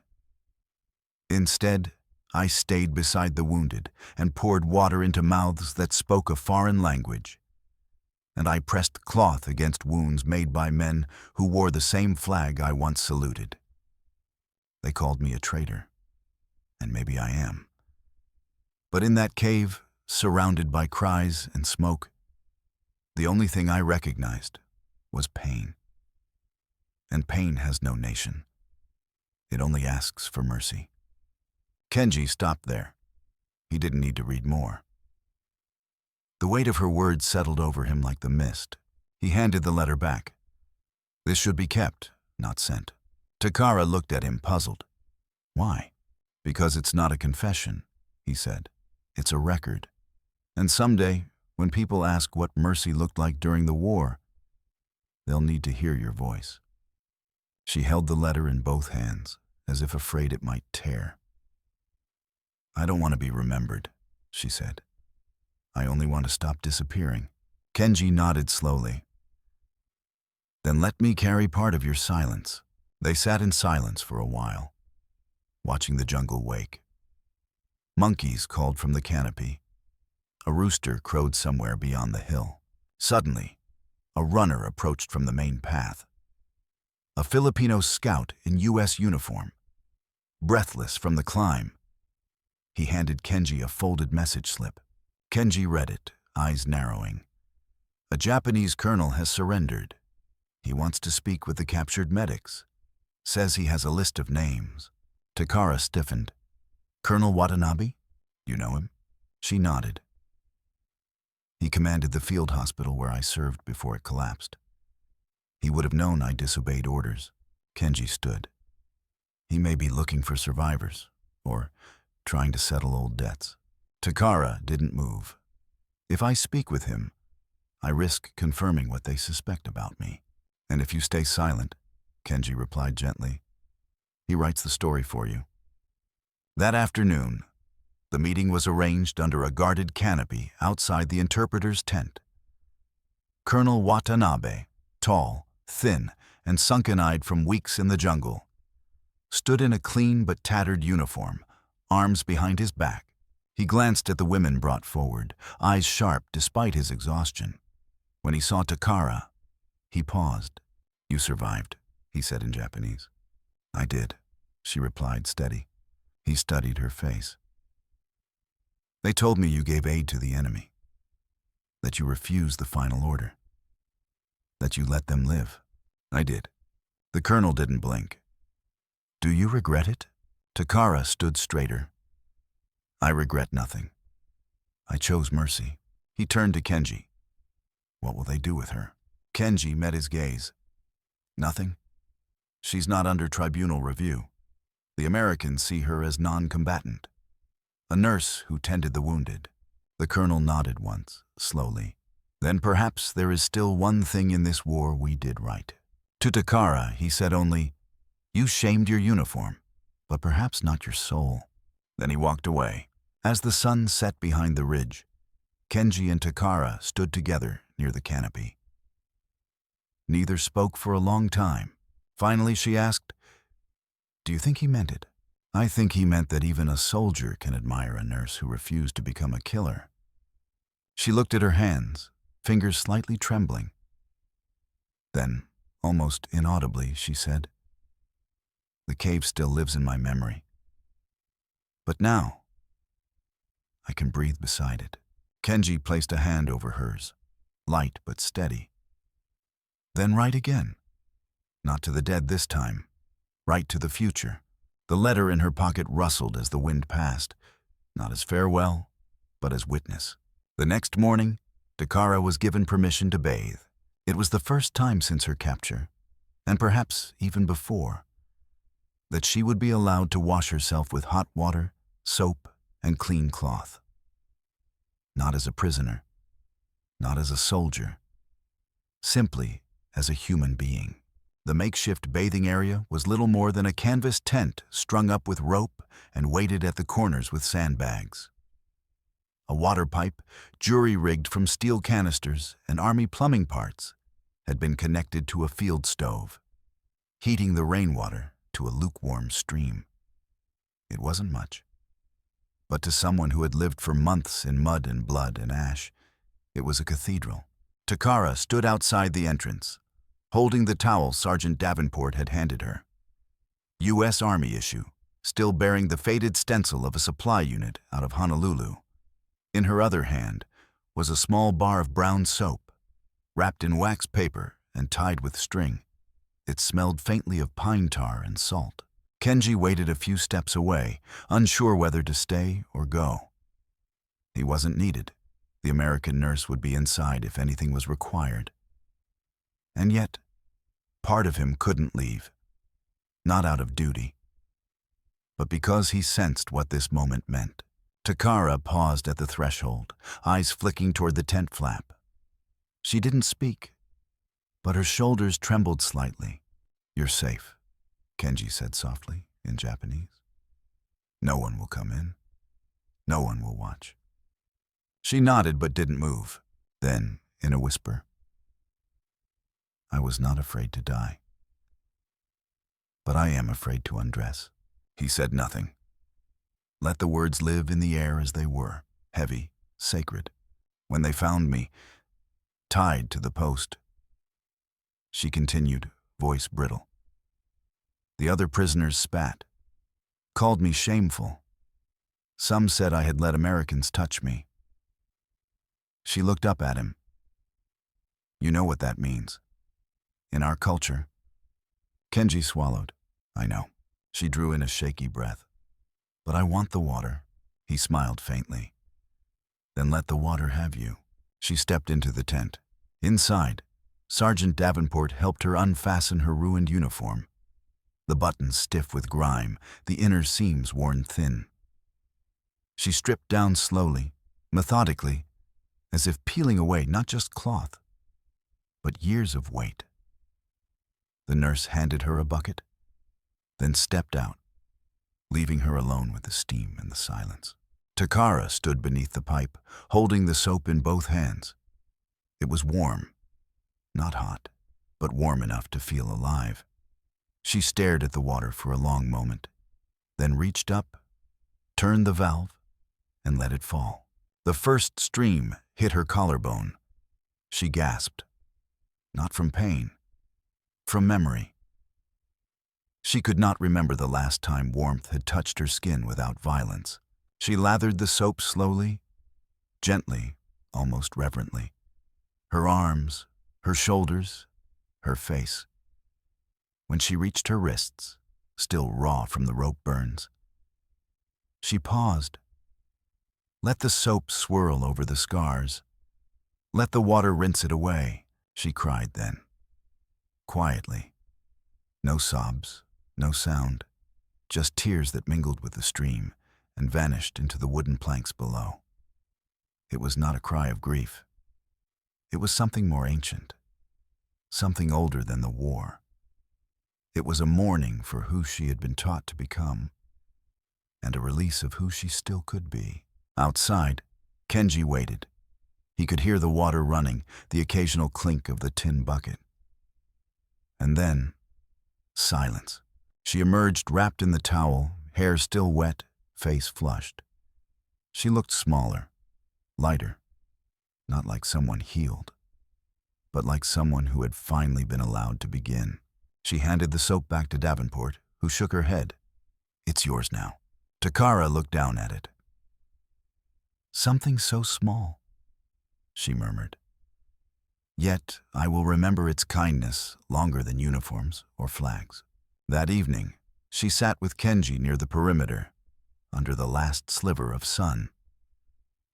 Instead, I stayed beside the wounded and poured water into mouths that spoke a foreign language. And I pressed cloth against wounds made by men who wore the same flag I once saluted. They called me a traitor, and maybe I am. But in that cave, surrounded by cries and smoke, the only thing I recognized was pain. And pain has no nation. It only asks for mercy. Kenji stopped there. He didn't need to read more. The weight of her words settled over him like the mist. He handed the letter back. This should be kept, not sent. Takara looked at him, puzzled. Why? Because it's not a confession, he said. It's a record. And someday, when people ask what mercy looked like during the war, they'll need to hear your voice. She held the letter in both hands, as if afraid it might tear. I don't want to be remembered, she said. I only want to stop disappearing. Kenji nodded slowly. Then let me carry part of your silence. They sat in silence for a while, watching the jungle wake. Monkeys called from the canopy. A rooster crowed somewhere beyond the hill. Suddenly, a runner approached from the main path. A Filipino scout in U.S. uniform. Breathless from the climb, he handed Kenji a folded message slip. Kenji read it, eyes narrowing. A Japanese colonel has surrendered. He wants to speak with the captured medics. Says he has a list of names. Takara stiffened. Colonel Watanabe? You know him? She nodded. He commanded the field hospital where I served before it collapsed. He would have known I disobeyed orders. Kenji stood. He may be looking for survivors, or trying to settle old debts. Takara didn't move. If I speak with him, I risk confirming what they suspect about me. And if you stay silent, Kenji replied gently, he writes the story for you. That afternoon, the meeting was arranged under a guarded canopy outside the interpreter's tent. Colonel Watanabe, tall, thin, and sunken-eyed from weeks in the jungle, stood in a clean but tattered uniform, arms behind his back. He glanced at the women brought forward, eyes sharp despite his exhaustion. When he saw Takara, he paused. You survived, he said in Japanese. I did, she replied, steady. He studied her face. They told me you gave aid to the enemy, that you refused the final order, that you let them live. I did. The colonel didn't blink. Do you regret it? Takara stood straighter. I regret nothing. I chose mercy. He turned to Kenji. What will they do with her? Kenji met his gaze. Nothing. She's not under tribunal review. The Americans see her as non-combatant. A nurse who tended the wounded. The colonel nodded once, slowly. Then perhaps there is still one thing in this war we did right. To Takara, he said only, you shamed your uniform, but perhaps not your soul. Then he walked away. As the sun set behind the ridge, Kenji and Takara stood together near the canopy. Neither spoke for a long time. Finally, she asked, do you think he meant it? I think he meant that even a soldier can admire a nurse who refused to become a killer. She looked at her hands, fingers slightly trembling. Then, almost inaudibly, she said, the cave still lives in my memory. But now, I can breathe beside it. Kenji placed a hand over hers, light but steady. Then write again. Not to the dead this time. Write to the future. The letter in her pocket rustled as the wind passed, not as farewell, but as witness. The next morning, Takara was given permission to bathe. It was the first time since her capture, and perhaps even before, that she would be allowed to wash herself with hot water, soap, and clean cloth. Not as a prisoner, not as a soldier, simply as a human being. The makeshift bathing area was little more than a canvas tent strung up with rope and weighted at the corners with sandbags. A water pipe, jury-rigged from steel canisters and army plumbing parts, had been connected to a field stove, heating the rainwater to a lukewarm stream. It wasn't much, but to someone who had lived for months in mud and blood and ash, it was a cathedral. Takara stood outside the entrance, holding the towel Sergeant Davenport had handed her. U.S. Army issue, still bearing the faded stencil of a supply unit out of Honolulu. In her other hand was a small bar of brown soap, wrapped in wax paper and tied with string. It smelled faintly of pine tar and salt. Kenji waited a few steps away, unsure whether to stay or go. He wasn't needed. The American nurse would be inside if anything was required. And yet, part of him couldn't leave. Not out of duty, but because he sensed what this moment meant. Takara paused at the threshold, eyes flicking toward the tent flap. She didn't speak, but her shoulders trembled slightly. "You're safe," Kenji said softly in Japanese. "No one will come in. No one will watch." She nodded but didn't move. Then, in a whisper, "I was not afraid to die. But I am afraid to undress." He said nothing. Let the words live in the air as they were, heavy, sacred. "When they found me, tied to the post," she continued, voice brittle, "the other prisoners spat, called me shameful. Some said I had let Americans touch me." She looked up at him. "You know what that means. In our culture." Kenji swallowed. "I know." She drew in a shaky breath. "But I want the water." He smiled faintly. "Then let the water have you." She stepped into the tent. Inside, Sergeant Davenport helped her unfasten her ruined uniform. The buttons stiff with grime, the inner seams worn thin. She stripped down slowly, methodically, as if peeling away not just cloth, but years of weight. The nurse handed her a bucket, then stepped out, leaving her alone with the steam and the silence. Takara stood beneath the pipe, holding the soap in both hands. It was warm, not hot, but warm enough to feel alive. She stared at the water for a long moment, then reached up, turned the valve, and let it fall. The first stream hit her collarbone. She gasped, not from pain, from memory. She could not remember the last time warmth had touched her skin without violence. She lathered the soap slowly, gently, almost reverently. Her arms, her shoulders, her face. When she reached her wrists, still raw from the rope burns, she paused. Let the soap swirl over the scars. Let the water rinse it away, she cried then. Quietly. No sobs, no sound, just tears that mingled with the stream and vanished into the wooden planks below. It was not a cry of grief. It was something more ancient, something older than the war. It was a mourning for who she had been taught to become, and a release of who she still could be. Outside, Kenji waited. He could hear the water running, the occasional clink of the tin bucket. And then, silence. She emerged wrapped in the towel, hair still wet, face flushed. She looked smaller, lighter, not like someone healed, but like someone who had finally been allowed to begin. She handed the soap back to Davenport, who shook her head. "It's yours now." Takara looked down at it. "Something so small," she murmured. "Yet I will remember its kindness longer than uniforms or flags." That evening, she sat with Kenji near the perimeter, under the last sliver of sun.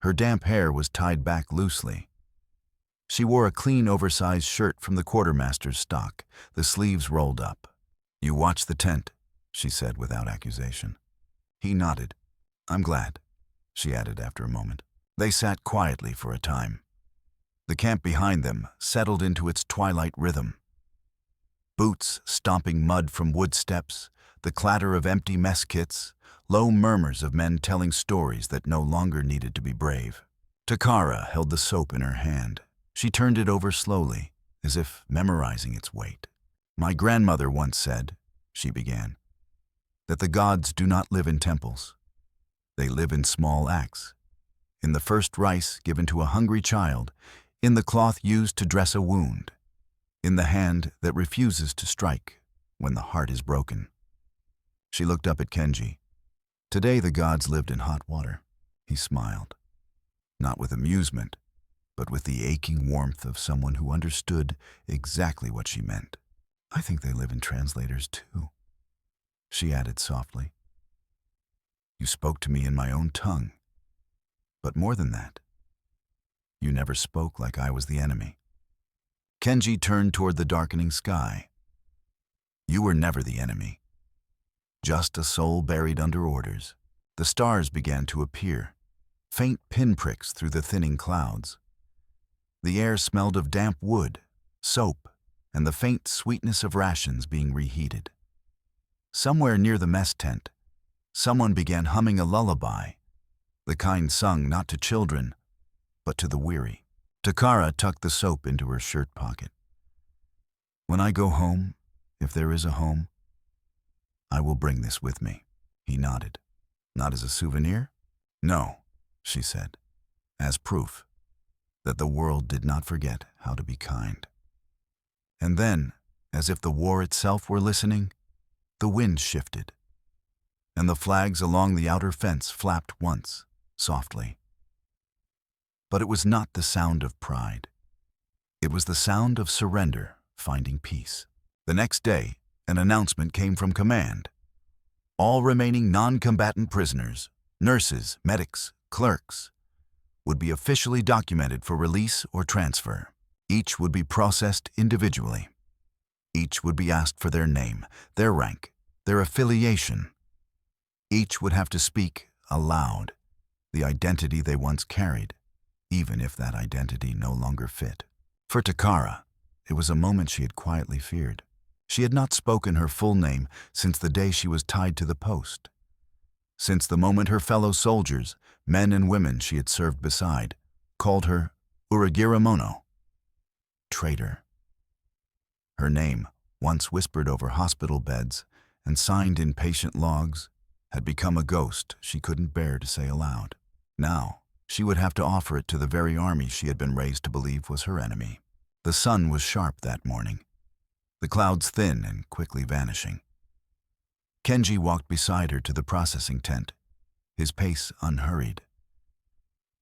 Her damp hair was tied back loosely. She wore a clean, oversized shirt from the quartermaster's stock, the sleeves rolled up. "You watch the tent," she said without accusation. He nodded. "I'm glad," she added after a moment. They sat quietly for a time. The camp behind them settled into its twilight rhythm. Boots stomping mud from wood steps, the clatter of empty mess kits, low murmurs of men telling stories that no longer needed to be brave. Takara held the soap in her hand. She turned it over slowly, as if memorizing its weight. "My grandmother once said," she began, "that the gods do not live in temples. They live in small acts. In the first rice given to a hungry child, in the cloth used to dress a wound, in the hand that refuses to strike when the heart is broken." She looked up at Kenji. Today the gods lived in hot water. He smiled, not with amusement, but with the aching warmth of someone who understood exactly what she meant. "I think they live in translators too," she added softly. "You spoke to me in my own tongue. But more than that, You never spoke like I was the enemy. Kenji turned toward the darkening sky. You were never the enemy. Just a soul buried under orders. The stars began to appear, faint pinpricks through the thinning clouds. The air smelled of damp wood, soap, and the faint sweetness of rations being reheated. Somewhere near the mess tent, someone began humming a lullaby, the kind sung not to children, but to the weary. Takara tucked the soap into her shirt pocket. When I go home, if there is a home, I will bring this with me. He nodded. Not as a souvenir? No, she said, as proof that the world did not forget how to be kind. And then, as if the war itself were listening, the wind shifted, and the flags along the outer fence flapped once, softly. But it was not the sound of pride. It was the sound of surrender finding peace. The next day, an announcement came from command. All remaining non-combatant prisoners, nurses, medics, clerks, would be officially documented for release or transfer. Each would be processed individually. Each would be asked for their name, their rank, their affiliation. Each would have to speak aloud the identity they once carried, even if that identity no longer fit. For Takara, it was a moment she had quietly feared. She had not spoken her full name since the day she was tied to the post. Since the moment her fellow soldiers, men and women she had served beside, called her Uragirimono, traitor. Her name, once whispered over hospital beds and signed in patient logs, had become a ghost she couldn't bear to say aloud. Now, she would have to offer it to the very army she had been raised to believe was her enemy. The sun was sharp that morning, the clouds thin and quickly vanishing. Kenji walked beside her to the processing tent, his pace unhurried.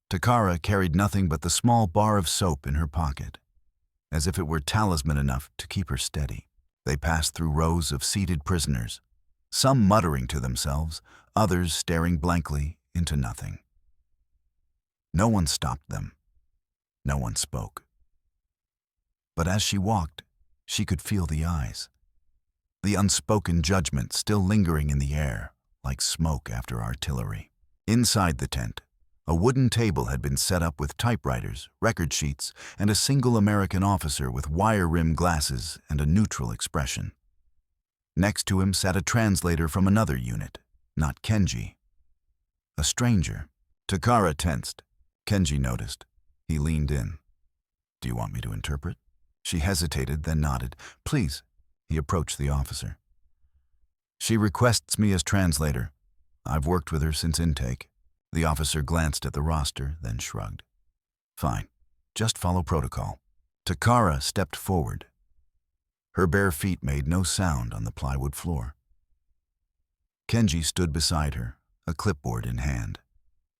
Takara carried nothing but the small bar of soap in her pocket, as if it were talisman enough to keep her steady. They passed through rows of seated prisoners, some muttering to themselves, others staring blankly into nothing. No one stopped them. No one spoke. But as she walked, she could feel the eyes, the unspoken judgment still lingering in the air like smoke after artillery. Inside the tent, a wooden table had been set up with typewriters, record sheets, and a single American officer with wire-rimmed glasses and a neutral expression. Next to him sat a translator from another unit, not Kenji. A stranger. Takara tensed. Kenji noticed. He leaned in. Do you want me to interpret? She hesitated, then nodded. Please. He approached the officer. She requests me as translator. I've worked with her since intake. The officer glanced at the roster, then shrugged. Fine. Just follow protocol. Takara stepped forward. Her bare feet made no sound on the plywood floor. Kenji stood beside her, a clipboard in hand,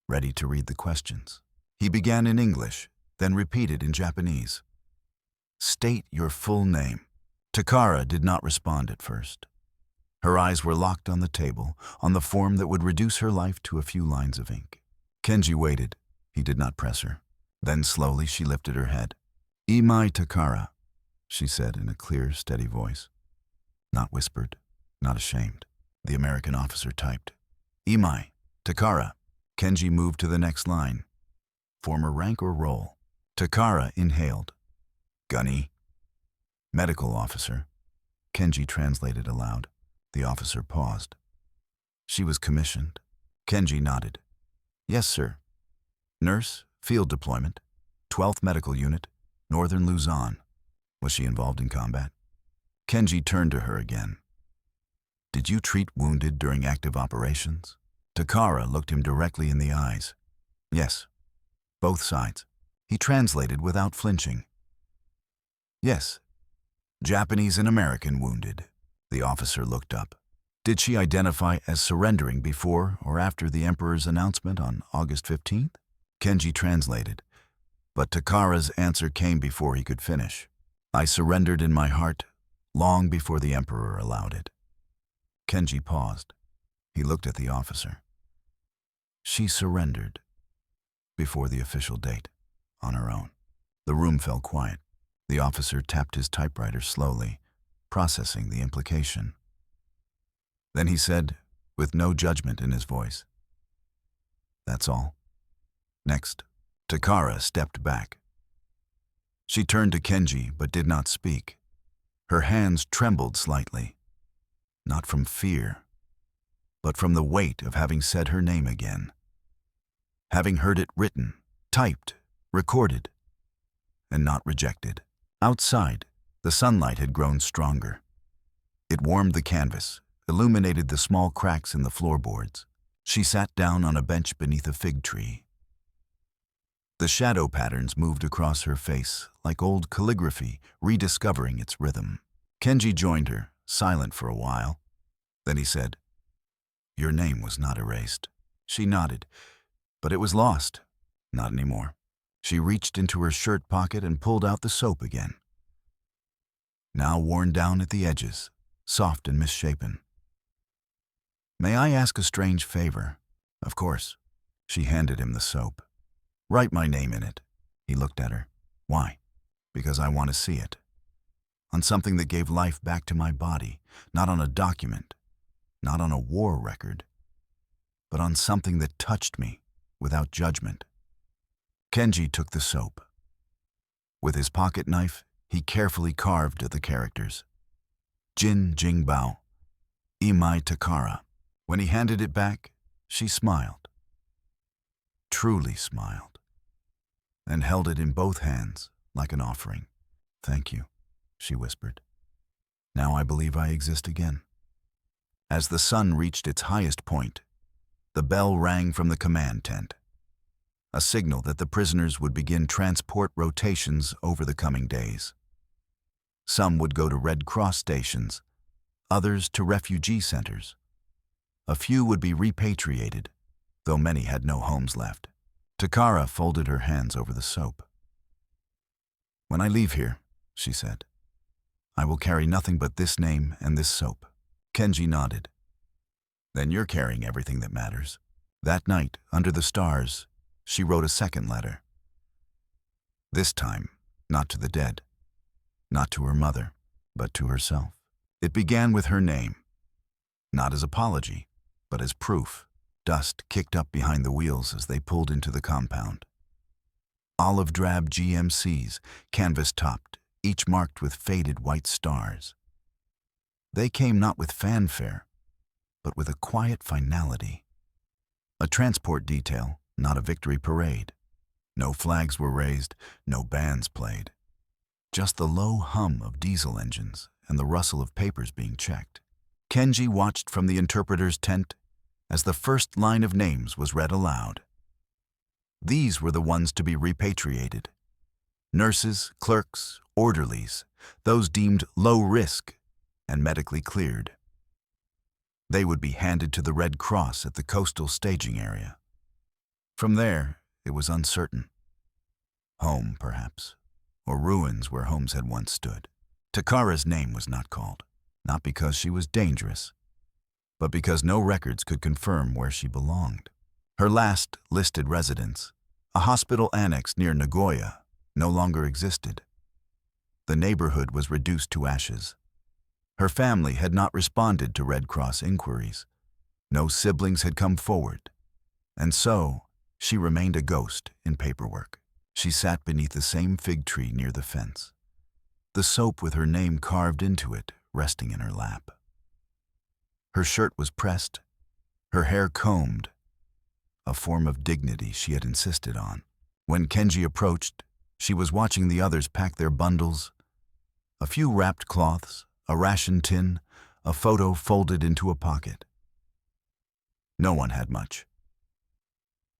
ready to read the questions. He began in English, then repeated in Japanese. State your full name. Takara did not respond at first. Her eyes were locked on the table, on the form that would reduce her life to a few lines of ink. Kenji waited. He did not press her. Then slowly she lifted her head. Imai Takara, she said in a clear, steady voice. Not whispered, not ashamed. The American officer typed. Imai Takara. Kenji moved to the next line. Former rank or role? Takara inhaled. Gunny. Medical officer. Kenji translated aloud. The officer paused. She was commissioned. Kenji nodded. Yes, sir. Nurse, field deployment, 12th Medical Unit, Northern Luzon. Was she involved in combat? Kenji turned to her again. Did you treat wounded during active operations? Takara looked him directly in the eyes. Yes. Both sides. He translated without flinching. Yes. Japanese and American wounded. The officer looked up. Did she identify as surrendering before or after the Emperor's announcement on August 15th? Kenji translated, but Takara's answer came before he could finish. I surrendered in my heart long before the Emperor allowed it. Kenji paused. He looked at the officer. She surrendered before the official date, on her own. The room fell quiet. The officer tapped his typewriter slowly, processing the implication. Then he said, with no judgment in his voice, "That's all." Next, Takara stepped back. She turned to Kenji but did not speak. Her hands trembled slightly, not from fear, but from the weight of having said her name again. Having heard it written, typed, recorded, and not rejected. Outside, the sunlight had grown stronger. It warmed the canvas, illuminated the small cracks in the floorboards. She sat down on a bench beneath a fig tree. The shadow patterns moved across her face like old calligraphy rediscovering its rhythm. Kenji joined her, silent for a while. Then he said, "Your name was not erased." She nodded, but it was lost. Not anymore. She reached into her shirt pocket and pulled out the soap again. Now worn down at the edges, soft and misshapen. "May I ask a strange favor?" "Of course." She handed him the soap. "Write my name in it." He looked at her. "Why?" "Because I want to see it. On something that gave life back to my body, not on a document, not on a war record, but on something that touched me without judgment." Kenji took the soap. With his pocket knife, he carefully carved the characters. Jin Jingbao, Imai Takara. When he handed it back, she smiled. Truly smiled. And held it in both hands like an offering. "Thank you," she whispered. "Now I believe I exist again." As the sun reached its highest point, the bell rang from the command tent, a signal that the prisoners would begin transport rotations over the coming days. Some would go to Red Cross stations, others to refugee centers. A few would be repatriated, though many had no homes left. Takara folded her hands over the soap. "When I leave here," she said, "I will carry nothing but this name and this soap." Kenji nodded. "Then you're carrying everything that matters." That night, under the stars, she wrote a second letter. This time, not to the dead, not to her mother, but to herself. It began with her name, not as apology, but as proof. Dust kicked up behind the wheels as they pulled into the compound. Olive drab GMCs, canvas-topped, each marked with faded white stars. They came not with fanfare, but with a quiet finality. A transport detail, not a victory parade. No flags were raised, no bands played. Just the low hum of diesel engines and the rustle of papers being checked. Kenji watched from the interpreter's tent as the first line of names was read aloud. These were the ones to be repatriated. Nurses, clerks, orderlies, those deemed low risk and medically cleared. They would be handed to the Red Cross at the coastal staging area. From there, it was uncertain. Home, perhaps, or ruins where homes had once stood. Takara's name was not called, not because she was dangerous, but because no records could confirm where she belonged. Her last listed residence, a hospital annex near Nagoya, no longer existed. The neighborhood was reduced to ashes. Her family had not responded to Red Cross inquiries. No siblings had come forward, and so she remained a ghost in paperwork. She sat beneath the same fig tree near the fence, the soap with her name carved into it resting in her lap. Her shirt was pressed, her hair combed, a form of dignity she had insisted on. When Kenji approached, she was watching the others pack their bundles, a few wrapped cloths, a ration tin, a photo folded into a pocket. No one had much.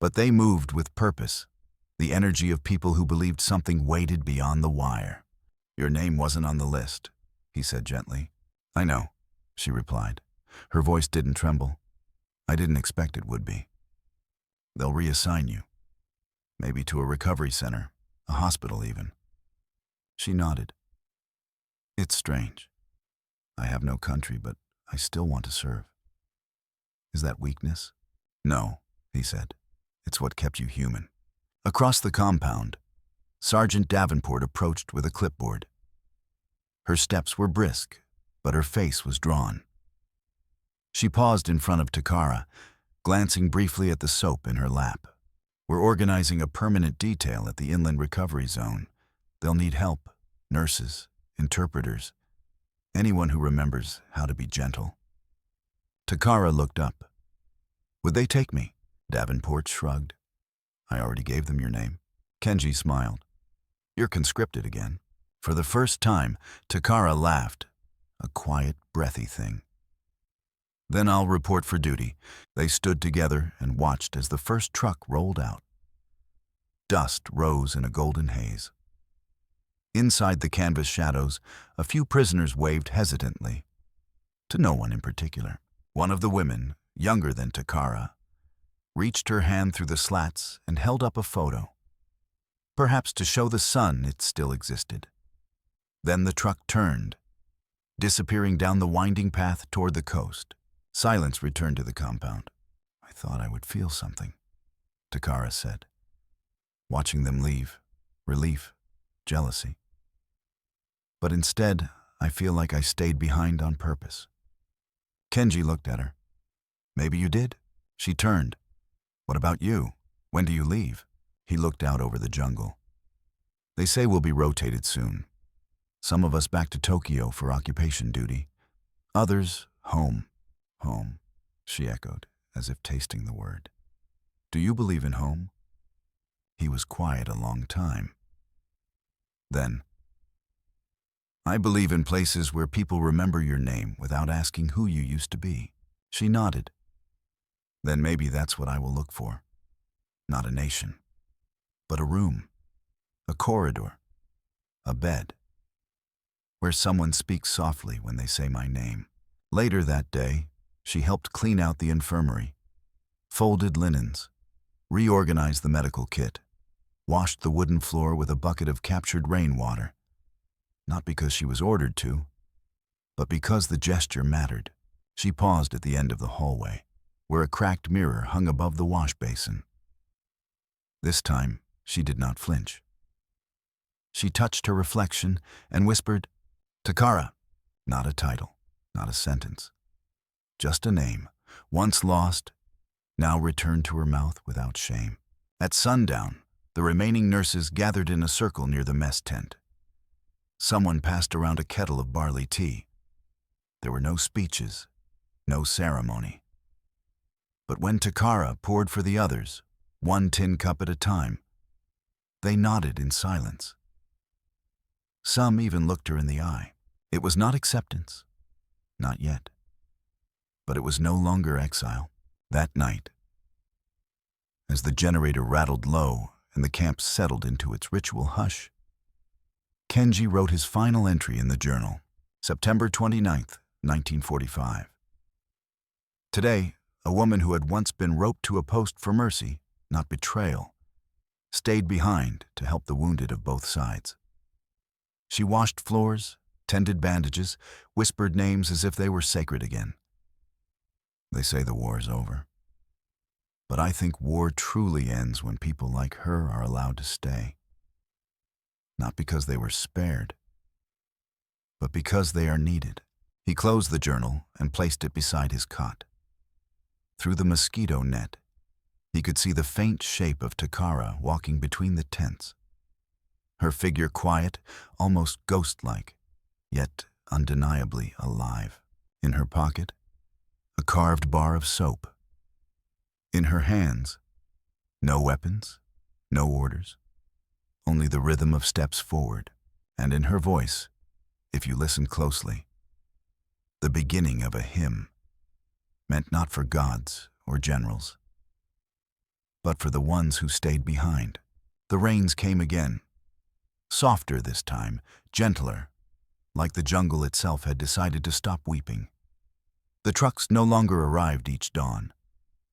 But they moved with purpose, the energy of people who believed something waited beyond the wire. "Your name wasn't on the list," he said gently. "I know," she replied. Her voice didn't tremble. "I didn't expect it would be. They'll reassign you. Maybe to a recovery center, a hospital even." She nodded. "It's strange. I have no country, but I still want to serve." "Is that weakness?" "No," he said. "It's what kept you human." Across the compound, Sergeant Davenport approached with a clipboard. Her steps were brisk, but her face was drawn. She paused in front of Takara, glancing briefly at the soap in her lap. We're organizing a permanent detail at the Inland Recovery Zone. They'll need help, nurses, interpreters, anyone who remembers how to be gentle. Takara looked up. Would they take me? Davenport shrugged. I already gave them your name. Kenji smiled. You're conscripted again. For the first time, Takara laughed, a quiet, breathy thing. Then I'll report for duty. They stood together and watched as the first truck rolled out. Dust rose in a golden haze. Inside the canvas shadows, a few prisoners waved hesitantly, to no one in particular. One of the women, younger than Takara, reached her hand through the slats and held up a photo, perhaps to show the sun it still existed. Then the truck turned, disappearing down the winding path toward the coast. Silence returned to the compound. I thought I would feel something, Takara said. Watching them leave, relief, jealousy. But instead, I feel like I stayed behind on purpose. Kenji looked at her. Maybe you did. She turned. What about you? When do you leave? He looked out over the jungle. They say we'll be rotated soon. Some of us back to Tokyo for occupation duty. Others, home. Home, she echoed, as if tasting the word. Do you believe in home? He was quiet a long time. Then, I believe in places where people remember your name without asking who you used to be. She nodded. Then maybe that's what I will look for. Not a nation, but a room, a corridor, a bed, where someone speaks softly when they say my name. Later that day, she helped clean out the infirmary, folded linens, reorganized the medical kit, washed the wooden floor with a bucket of captured rainwater, not because she was ordered to, but because the gesture mattered. She paused at the end of the hallway, where a cracked mirror hung above the wash basin. This time, she did not flinch. She touched her reflection and whispered, Takara, not a title, not a sentence. Just a name, once lost, now returned to her mouth without shame. At sundown, the remaining nurses gathered in a circle near the mess tent. Someone passed around a kettle of barley tea. There were no speeches, no ceremony. But when Takara poured for the others, one tin cup at a time, they nodded in silence. Some even looked her in the eye. It was not acceptance, not yet. But it was no longer exile. That night, as the generator rattled low and the camp settled into its ritual hush, Kenji wrote his final entry in the journal, September 29th, 1945. Today, a woman who had once been roped to a post for mercy, not betrayal, stayed behind to help the wounded of both sides. She washed floors, tended bandages, whispered names as if they were sacred again. They say the war is over. But I think war truly ends when people like her are allowed to stay. Not because they were spared, but because they are needed. He closed the journal and placed it beside his cot. Through the mosquito net, he could see the faint shape of Takara walking between the tents. Her figure quiet, almost ghost-like, yet undeniably alive. In her pocket, a carved bar of soap. In her hands, no weapons, no orders, only the rhythm of steps forward. And in her voice, if you listen closely, the beginning of a hymn, meant not for gods or generals, but for the ones who stayed behind. The rains came again, softer this time, gentler, like the jungle itself had decided to stop weeping. The trucks no longer arrived each dawn.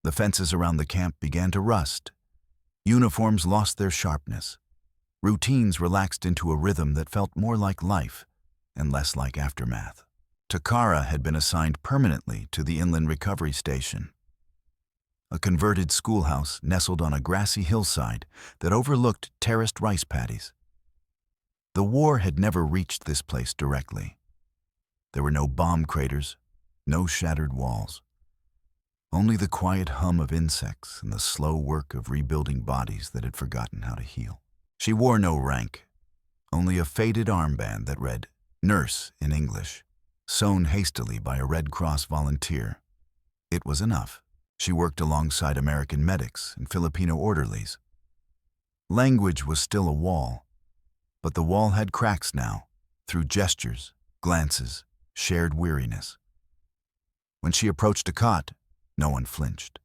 The fences around the camp began to rust. Uniforms lost their sharpness. Routines relaxed into a rhythm that felt more like life and less like aftermath. Takara had been assigned permanently to the Inland Recovery Station, a converted schoolhouse nestled on a grassy hillside that overlooked terraced rice paddies. The war had never reached this place directly. There were no bomb craters, no shattered walls. Only the quiet hum of insects and the slow work of rebuilding bodies that had forgotten how to heal. She wore no rank, only a faded armband that read "Nurse" in English, sewn hastily by a Red Cross volunteer. It was enough. She worked alongside American medics and Filipino orderlies. Language was still a wall, but the wall had cracks now, through gestures, glances, shared weariness. When she approached a cot, no one flinched.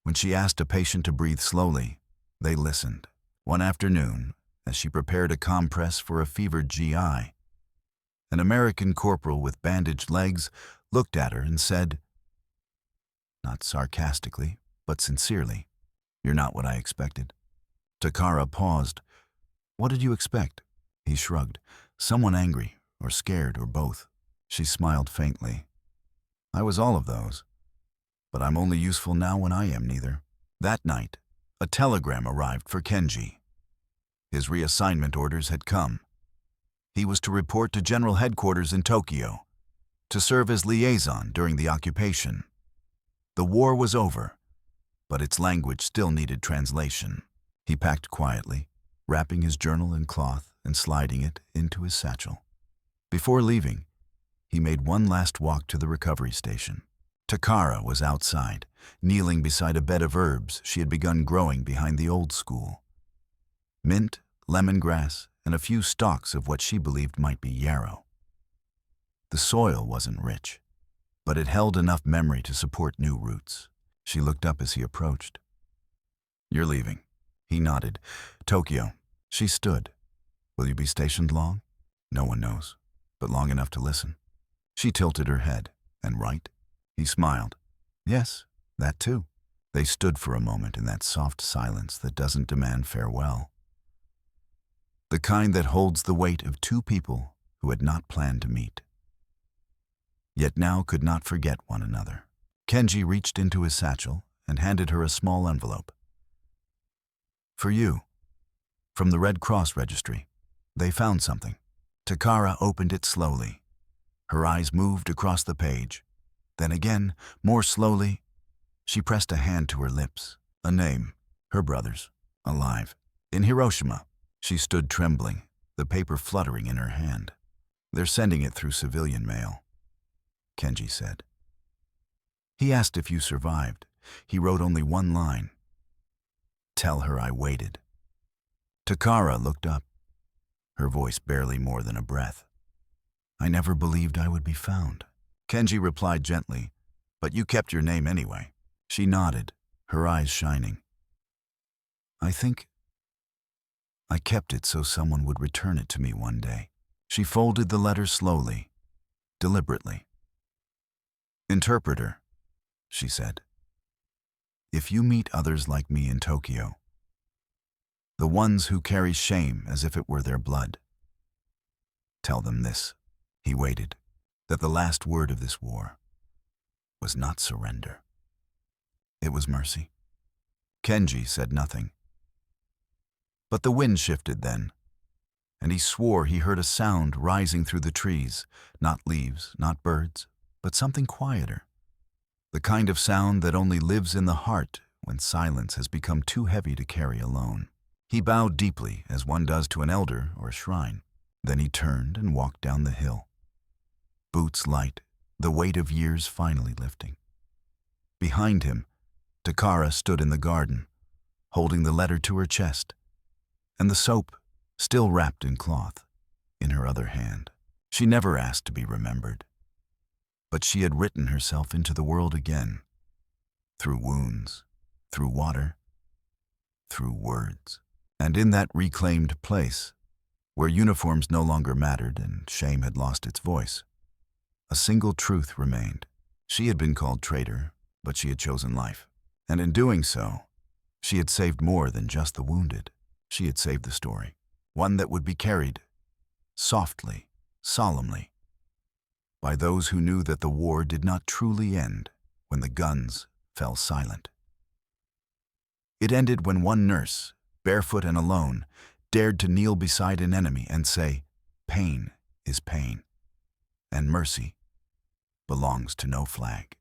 When she asked a patient to breathe slowly, they listened. One afternoon, as she prepared a compress for a fevered GI, an American corporal with bandaged legs looked at her and said, not sarcastically, but sincerely, "You're not what I expected." Takara paused. "What did you expect?" He shrugged. "Someone angry, or scared, or both." She smiled faintly. "I was all of those. But I'm only useful now when I am neither." That night, a telegram arrived for Kenji. His reassignment orders had come. He was to report to General Headquarters in Tokyo, to serve as liaison during the occupation. The war was over, but its language still needed translation. He packed quietly, wrapping his journal in cloth and sliding it into his satchel. Before leaving, he made one last walk to the recovery station. Takara was outside, kneeling beside a bed of herbs she had begun growing behind the old school. Mint, lemongrass, and a few stalks of what she believed might be yarrow. The soil wasn't rich, but it held enough memory to support new roots. She looked up as he approached. "You're leaving." He nodded. "Tokyo." She stood. "Will you be stationed long?" "No one knows, but long enough to listen." She tilted her head. "And write?" He smiled. "Yes, that too." They stood for a moment in that soft silence that doesn't demand farewell. The kind that holds the weight of two people who had not planned to meet, yet now could not forget one another. Kenji reached into his satchel and handed her a small envelope. "For you, from the Red Cross registry. They found something." Takara opened it slowly. Her eyes moved across the page. Then again, more slowly, she pressed a hand to her lips. A name, her brother's, alive. In Hiroshima. She stood trembling, the paper fluttering in her hand. "They're sending it through civilian mail," Kenji said. "He asked if you survived. He wrote only one line. Tell her I waited." Takara looked up, her voice barely more than a breath. "I never believed I would be found." Kenji replied gently, "But you kept your name anyway." She nodded, her eyes shining. "I think I kept it so someone would return it to me one day." She folded the letter slowly, deliberately. "Interpreter," she said. "If you meet others like me in Tokyo, the ones who carry shame as if it were their blood, tell them this." He waited, that the last word of this war was not surrender. It was mercy. Kenji said nothing. But the wind shifted then, and he swore he heard a sound rising through the trees, not leaves, not birds, but something quieter. The kind of sound that only lives in the heart when silence has become too heavy to carry alone. He bowed deeply, as one does to an elder or a shrine. Then he turned and walked down the hill. Boots light, the weight of years finally lifting. Behind him, Takara stood in the garden, holding the letter to her chest, and the soap, still wrapped in cloth, in her other hand. She never asked to be remembered, but she had written herself into the world again, through wounds, through water, through words. And in that reclaimed place, where uniforms no longer mattered and shame had lost its voice, a single truth remained. She had been called traitor, but she had chosen life. And in doing so, she had saved more than just the wounded. She had saved the story, one that would be carried softly, solemnly, by those who knew that the war did not truly end when the guns fell silent. It ended when one nurse, barefoot and alone, dared to kneel beside an enemy and say, "Pain is pain, and mercy belongs to no flag."